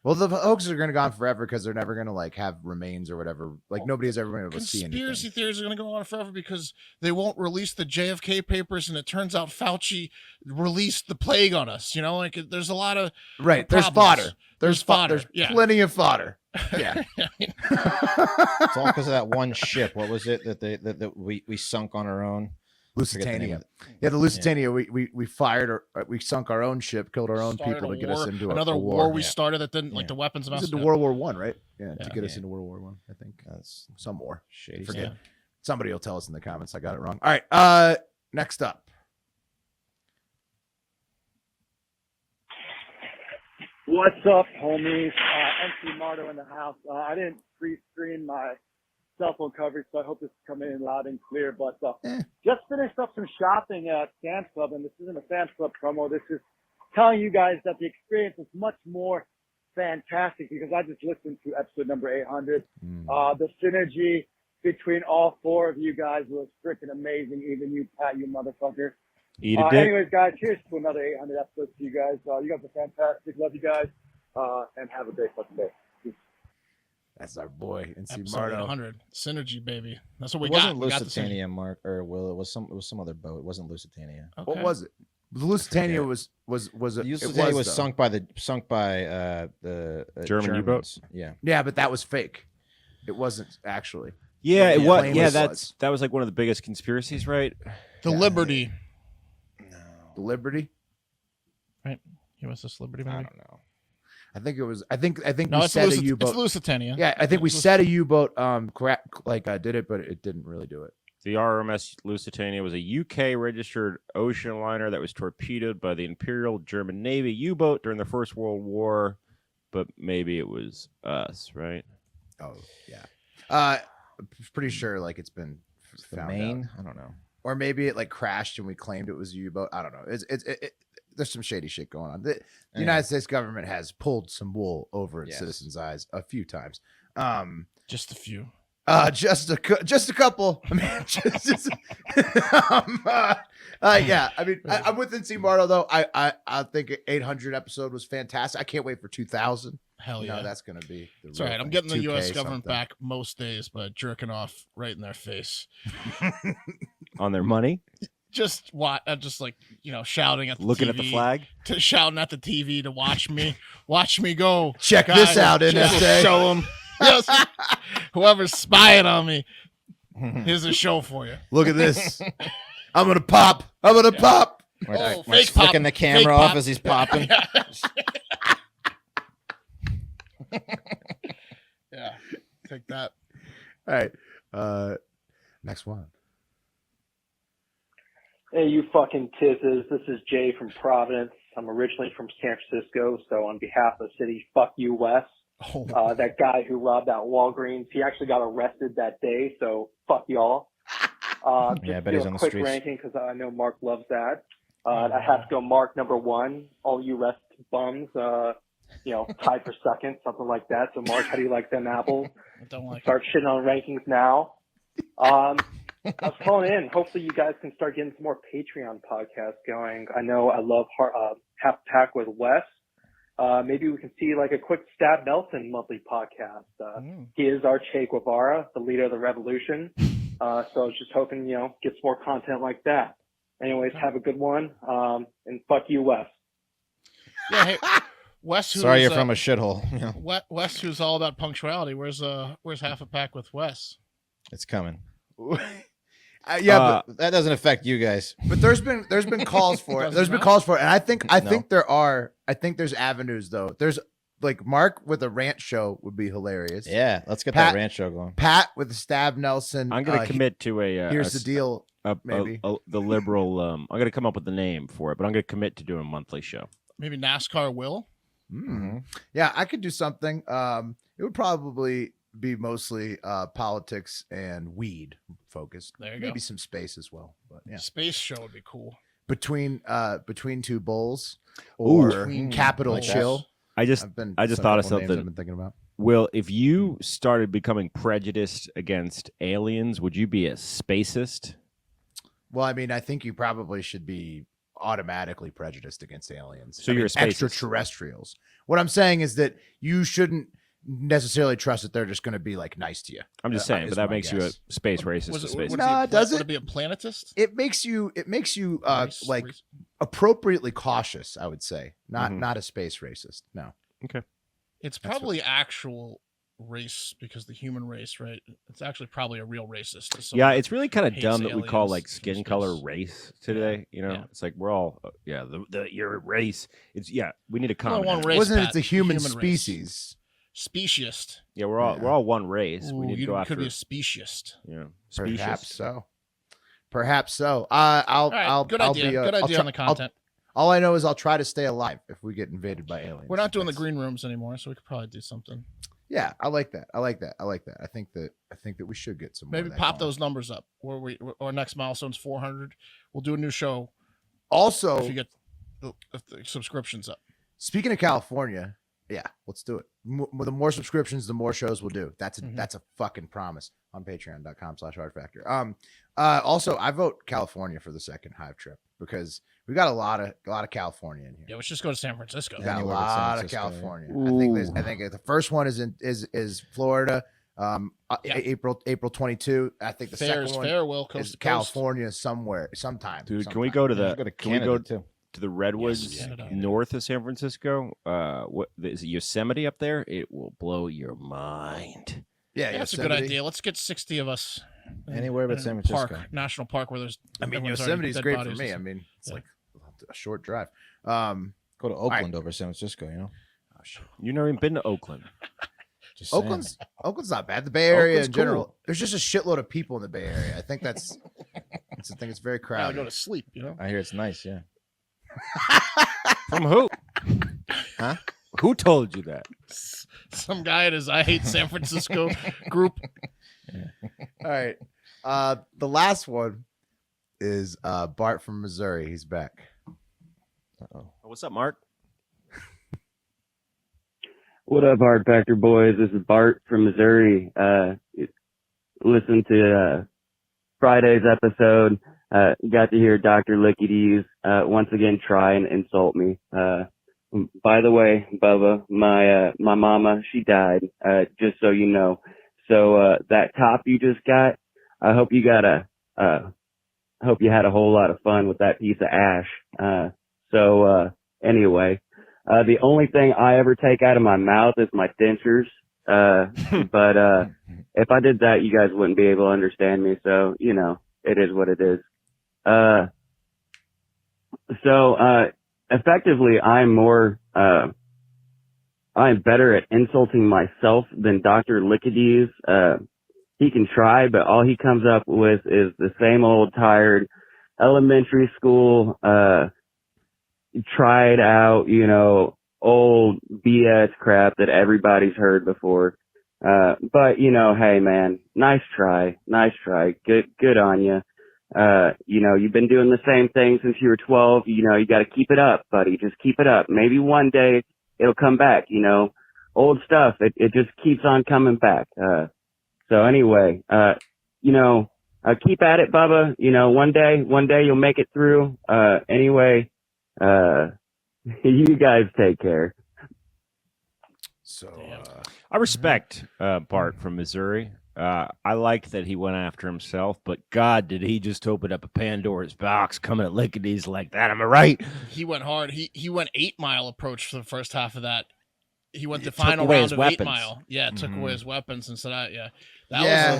S1: Well, the hoaxes are going to go on forever because they're never going to like have remains or whatever. Like nobody has ever been able to see anything.
S3: Conspiracy theories are going to go on forever because they won't release the JFK papers, and it turns out Fauci released the plague on us. You know, like there's a lot of
S1: right. There's
S3: problems.
S1: fodder. There's fodder. There's plenty of fodder. Yeah.
S4: It's all because of that one ship. What was it that we sunk on our own?
S1: Lusitania. Yeah, the Lusitania. We fired or we sunk our own ship, killed our own people to get us into
S3: another
S1: a
S3: war. We started that didn't like the weapons.
S1: Into World War One, right? Yeah, to get us into World War One. I think that's some war.
S4: Shady.
S1: Forget. Somebody will tell us in the comments. I got it wrong. All right. Next up.
S18: What's up, homies? MC Marto in the house. I didn't pre-screen my cell phone coverage, so I hope this is coming in loud and clear. But just finished up some shopping at Sam's Club, and this isn't a Sam's Club promo. This is telling you guys that the experience is much more fantastic because I just listened to episode number 800. The synergy between all four of you guys was freaking amazing. Even you, Pat, you motherfucker.
S2: Eat a dick.
S18: Anyways, guys, here's to another 800 episodes to you guys. You guys are fantastic. Love you guys, and have a great fucking day.
S1: That's our boy, NC
S3: Episode
S1: Marto.
S3: 100 synergy, baby. That's what we
S4: It
S3: got.
S4: wasn't
S3: We got the
S4: Lusitania, Mark, or Will. It was some other boat. It wasn't Lusitania.
S3: Okay.
S1: What was it? The Lusitania was
S4: The
S1: it
S4: Lusitania was
S1: though.
S4: sunk by the
S2: German U-boat?
S4: Germans. Yeah.
S1: Yeah, but that was fake. It wasn't actually.
S2: Yeah, it was.
S1: claim
S2: Yeah,
S1: was.
S2: that was like one of the biggest conspiracies, right?
S3: The Liberty.
S1: The Liberty.
S3: Right? USS Liberty, maybe?
S4: I don't know.
S1: I think it was. I think
S3: No,
S1: we
S3: it's
S1: said a
S3: Lusit-
S1: U-boat.
S3: it's Lusitania.
S1: Yeah, I think we said a U-boat. Did it, but it didn't really do it.
S2: The RMS Lusitania was a UK-registered ocean liner that was torpedoed by the Imperial German Navy U-boat during the First World War, but maybe it was us, right?
S1: Oh, yeah. I'm pretty sure like it's been
S4: The
S1: found
S4: Maine?
S1: out.
S4: I don't know.
S1: Or maybe it like crashed and we claimed it was a U-boat. I don't know. There's some shady shit going on. The United States government has pulled some wool over its citizens' eyes a few times.
S3: Just a few.
S1: Just a couple. I mean, yeah. I mean, I'm with NC Marto though. I think 800 episode was fantastic. I can't wait for 2000.
S3: Hell
S1: You know,
S3: yeah.
S1: that's gonna be.
S3: It's all right. I'm getting the U.S. government back most days, but jerking off right in their face.
S2: On their money?
S3: Just like, shouting at the
S2: Looking
S3: TV,
S2: at the flag?
S3: Shouting at the TV to watch me go.
S1: Check this out, NSA.
S3: Show them. Yes. Whoever's spying on me, here's a show for you.
S1: Look at this. I'm gonna pop. Pop.
S3: Oh,
S4: We're
S3: fake pop.
S4: flicking the camera
S3: Fake
S4: off
S3: pop.
S4: as he's popping.
S3: Yeah. Take that.
S1: All right. Next one.
S17: Hey, you fucking tizzes. This is Jay from Providence. I'm originally from San Francisco, so on behalf of the city, fuck you, Wes. That guy who robbed that Walgreens, he actually got arrested that day, so fuck y'all.
S4: Yeah, I
S17: Just
S4: bet
S17: do
S4: he's
S17: a
S4: on the
S17: quick
S4: streets.
S17: ranking because I know Mark loves that. I have to go Mark number 1. All you rest bums, tied for second, something like that. So Mark, how do you like them apples?
S3: I don't like
S17: Start shitting on rankings now. I was calling in. Hopefully you guys can start getting some more Patreon podcasts going. I know I love Half Pack with Wes. Maybe we can see like a quick Stab Nelson monthly podcast. He is our Che Guevara, the leader of the revolution. So I was just hoping, get some more content like that. Anyways, have a good one. And fuck you, Wes.
S3: Yeah, hey, Wes. Who's,
S4: Sorry, you're from a shithole. Yeah.
S3: Wes, who's all about punctuality. Where's Half a Pack with Wes?
S4: It's coming.
S1: Yeah,
S4: but that doesn't affect you guys.
S1: But there's been calls for it. There's been calls for it, and I think there's avenues though. There's like Mark with a rant show would be hilarious.
S4: Yeah, let's get that rant show going.
S1: Pat with the Stab Nelson.
S2: I'm going to commit to a.
S1: Here's the deal. Maybe
S2: the liberal. I'm going to come up with the name for it, but I'm going to commit to doing a monthly show.
S3: Maybe NASCAR will.
S1: Mm-hmm. Yeah, I could do something. It would probably be mostly politics and weed focused.
S3: There you
S1: Maybe
S3: go.
S1: some space as well. But yeah,
S3: Space show would be cool.
S1: Between two bulls or Capital
S2: like
S1: Chill.
S2: I just thought of something
S1: I've been thinking about.
S2: Will, if you started becoming prejudiced against aliens, would you be a spacist?
S1: Well, I mean, I think you probably should be automatically prejudiced against aliens.
S2: So you're a spacist.
S1: extraterrestrials. What I'm saying is that you shouldn't necessarily trust that they're just going to be like nice to you.
S2: I'm just saying,
S1: is
S2: but that
S1: my
S2: makes you a
S1: guess.
S2: space racist.
S1: Does
S3: Would
S1: it?
S3: it be a planetist?
S1: It makes you appropriately cautious, I would say. Not a space racist. No.
S2: Okay.
S3: It's probably actual race because the human race, right? It's actually probably a real racist.
S2: Yeah, it's really kind of
S3: hates
S2: dumb that we call
S3: aliens
S2: like
S3: from
S2: skin
S3: space.
S2: color race today. It's like we're all your race. It's we need a common.
S3: one race,
S1: Wasn't
S3: Pat.
S1: it the human
S3: Human race.
S1: species?
S3: Speciest.
S2: Yeah, we're all one race.
S3: Ooh,
S2: we need to
S3: you
S2: go after.
S3: could be a speciest.
S2: Yeah,
S1: Perhaps so. Perhaps so. I'll
S3: good
S1: I'll
S3: idea.
S1: be,
S3: Good
S1: I'll
S3: idea
S1: try-
S3: on the content.
S1: all I know is I'll try to stay alive if we get invaded by aliens.
S3: We're not doing the green rooms anymore, so we could probably do something.
S1: Yeah, I like that. I think that we should get some.
S3: Maybe
S1: more of that
S3: pop
S1: going.
S3: those numbers up. Our next milestone's 400. We'll do a new show.
S1: Also,
S3: if you get if the subscriptions up.
S1: Speaking of California, yeah, let's do it. The more subscriptions, the more shows we'll do. That's a fucking promise on patreon.com/hardfactor. Also, I vote California for the second Hive trip because we got a lot of California in here.
S3: Yeah, let's just go to San Francisco.
S1: We got a lot of California. I think the first one is Florida. April 22. I think the second one is California sometime.
S2: Dude, can we go to the
S4: Go to
S2: can we
S4: Canada,
S2: go
S4: too.
S2: to the redwoods north of San Francisco? What is it, Yosemite up there? It will blow your mind.
S1: Yeah,
S3: that's a good idea. Let's get 60 of us
S4: anywhere but San Francisco.
S3: National Park, where there's.
S1: Yosemite's great for me. I mean, it's like a short drive.
S4: Go to Oakland over San Francisco. You know.
S2: You've never even been to Oakland.
S1: Oakland's not bad. The Bay Area
S2: Oakland's
S1: in general.
S2: cool.
S1: There's just a shitload of people in the Bay Area. I think that's the thing. It's very
S3: I
S1: crowded.
S3: go to sleep.
S4: I hear it's nice. Yeah.
S2: From who?
S1: Huh?
S2: Who told you that?
S3: Some guy at his I Hate San Francisco group.
S1: All right. The last one is Bart from Missouri. He's back.
S2: What's up, Mark?
S19: What up, Hard Factor boys? This is Bart from Missouri. Listen to Friday's episode. Got to hear Dr. Lickity's once again try and insult me. By the way, Bubba, my mama, she died. Just so you know. So that top you just got, I hope you had a whole lot of fun with that piece of ash. Anyway. The only thing I ever take out of my mouth is my dentures. But if I did that, you guys wouldn't be able to understand me. So, it is what it is. Effectively, I'm better at insulting myself than Dr. Lickity's. He can try, but all he comes up with is the same old tired elementary school, tried out, old BS crap that everybody's heard before. But hey man, nice try. Good on you. You've been doing the same thing since you were 12. You got to keep it up, buddy. Just keep it up. Maybe one day it'll come back, old stuff. It just keeps on coming back. So anyway, keep at it, Bubba. One day you'll make it through. Anyway, you guys take care.
S1: So
S2: I respect Bart from Missouri. I like that he went after himself, but God, did he just open up a Pandora's box coming at Lickity's like that? Am I right?
S3: He went hard. He went 8 Mile approach for the first half of that. He went the
S2: took
S3: final
S2: away
S3: round
S2: his
S3: of
S2: weapons.
S3: 8 Mile. Yeah, took away his weapons and said,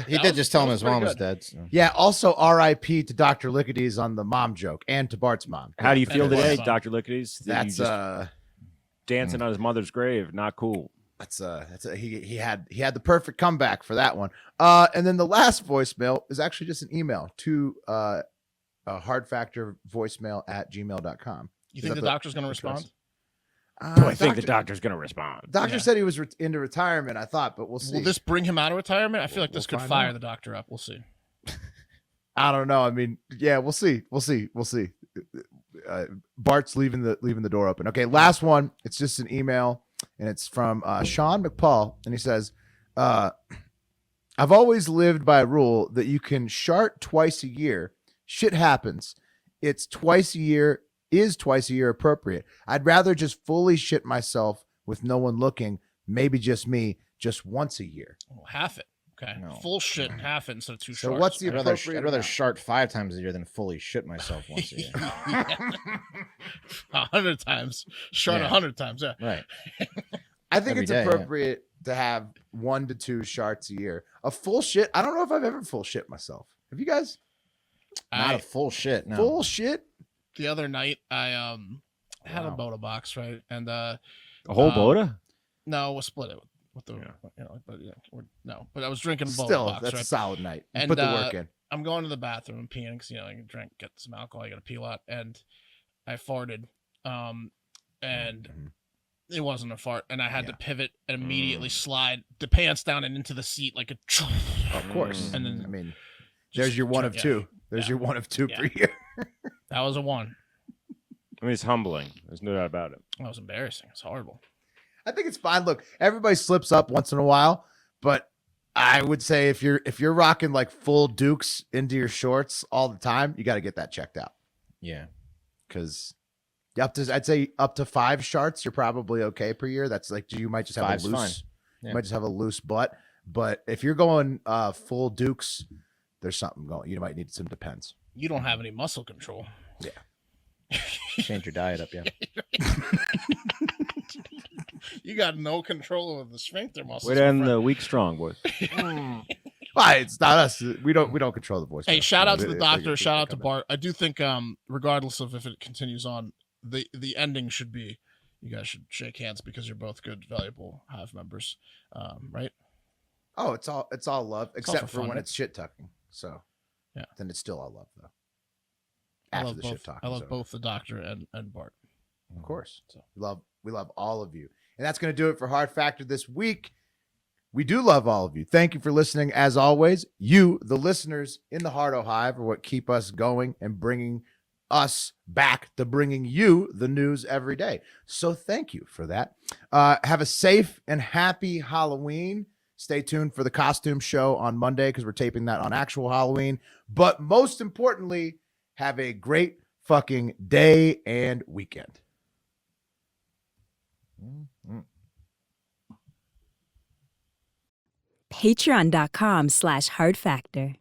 S4: He did just tell him his mom was dead. So.
S1: Yeah. Also, R.I.P. to Dr. Lickity's on the mom joke and to Bart's mom.
S2: How do you feel
S3: And
S2: today,
S3: Bart's mom.
S2: Dr. Lickity's?
S1: That's
S2: dancing on his mother's grave. Not cool.
S1: He had the perfect comeback for that one. And then the last voicemail is actually just an email to hardfactorvoicemail@gmail.com.
S3: You think the doctor's going to respond?
S2: I think the doctor's going to respond.
S1: Doctor said he was into retirement, I thought, but we'll see.
S3: Will this bring him out of retirement? I feel like this
S1: we'll
S3: could
S1: find
S3: fire
S1: out.
S3: the doctor up. We'll see.
S1: I don't know. I mean, yeah, we'll see. Bart's leaving the door open. Okay, last one. It's just an email, and it's from Sean McPaul, and he says, "I've always lived by a rule that you can shart twice a year. Shit happens. It's twice a year. Is twice a year appropriate? I'd rather just fully shit myself with no one looking. Maybe just me, just once a year.
S3: Oh, half it. Okay. Full shit, half it instead of 2
S1: So
S3: sharts.
S1: what's the
S4: I'd
S1: appropriate?
S4: rather
S1: amount?
S4: shart 5 times a year than fully shit myself once a year.
S3: 100 times. Shart 100 times. Yeah.
S4: Right.
S1: I think
S4: Every
S1: it's
S4: day, yeah.
S1: appropriate to have 1 to 2 sharts a year. A full shit. I don't know if I've ever full shit myself. Have you guys?
S4: Not a full shit. No.
S1: Full shit.
S3: The other night, I had a Boda box, right? And
S2: A whole Boda?
S3: No, we'll split it with the but I was drinking Boda
S1: Still,
S3: box.
S1: that's
S3: right?
S1: a solid night. You
S3: And
S1: put the work in.
S3: I'm going to the bathroom and peeing because I can drink, get some alcohol. I got to pee a lot, and I farted. And It wasn't a fart, and I had to pivot and immediately slide the pants down and into the seat like a.
S1: Of course.
S3: And then
S1: I mean, there's your one of two. There's your one of two per year.
S3: That was a one.
S2: I mean, it's humbling. There's no doubt about it.
S3: That was embarrassing. It's horrible.
S1: I think it's fine. Look, everybody slips up once in a while, but I would say if you're rocking like full Dukes into your shorts all the time, you got to get that checked out.
S4: Yeah,
S1: because I'd say up to 5 sharts, you're probably okay per year. That's like you might just have
S4: Five's
S1: a loose,
S4: fine. Yeah.
S1: you might just have a loose butt. But if you're going full Dukes, there's something going. You might need some Depends.
S3: You don't have any muscle control.
S1: Yeah.
S4: Change your diet up, yeah.
S3: You got no control over the sphincter muscles.
S2: Way to end the week strong, boys.
S1: Why? It's not us. We don't control the voice.
S3: Hey, shout out to the doctor. Shout out to Bart. I do think, regardless of if it continues on, the ending should be, you guys should shake hands because you're both good, valuable Hive members, right?
S1: Oh, it's all love, except for
S3: fun,
S1: when
S3: right?
S1: it's shit talking. So,
S3: yeah,
S1: then it's still all love though.
S3: I
S1: After
S3: love
S1: the
S3: both.
S1: shit talking,
S3: I love both the doctor and Bart.
S1: Of course. So we love all of you. And that's going to do it for Hard Factor this week. We do love all of you. Thank you for listening. As always, you, the listeners in the Hardo Hive, are what keep us going and bringing us back to bringing you the news every day. So thank you for that. Have a safe and happy Halloween. Stay tuned for the costume show on Monday because we're taping that on actual Halloween. But most importantly, have a great fucking day and weekend.
S13: Patreon.com/hardfactor.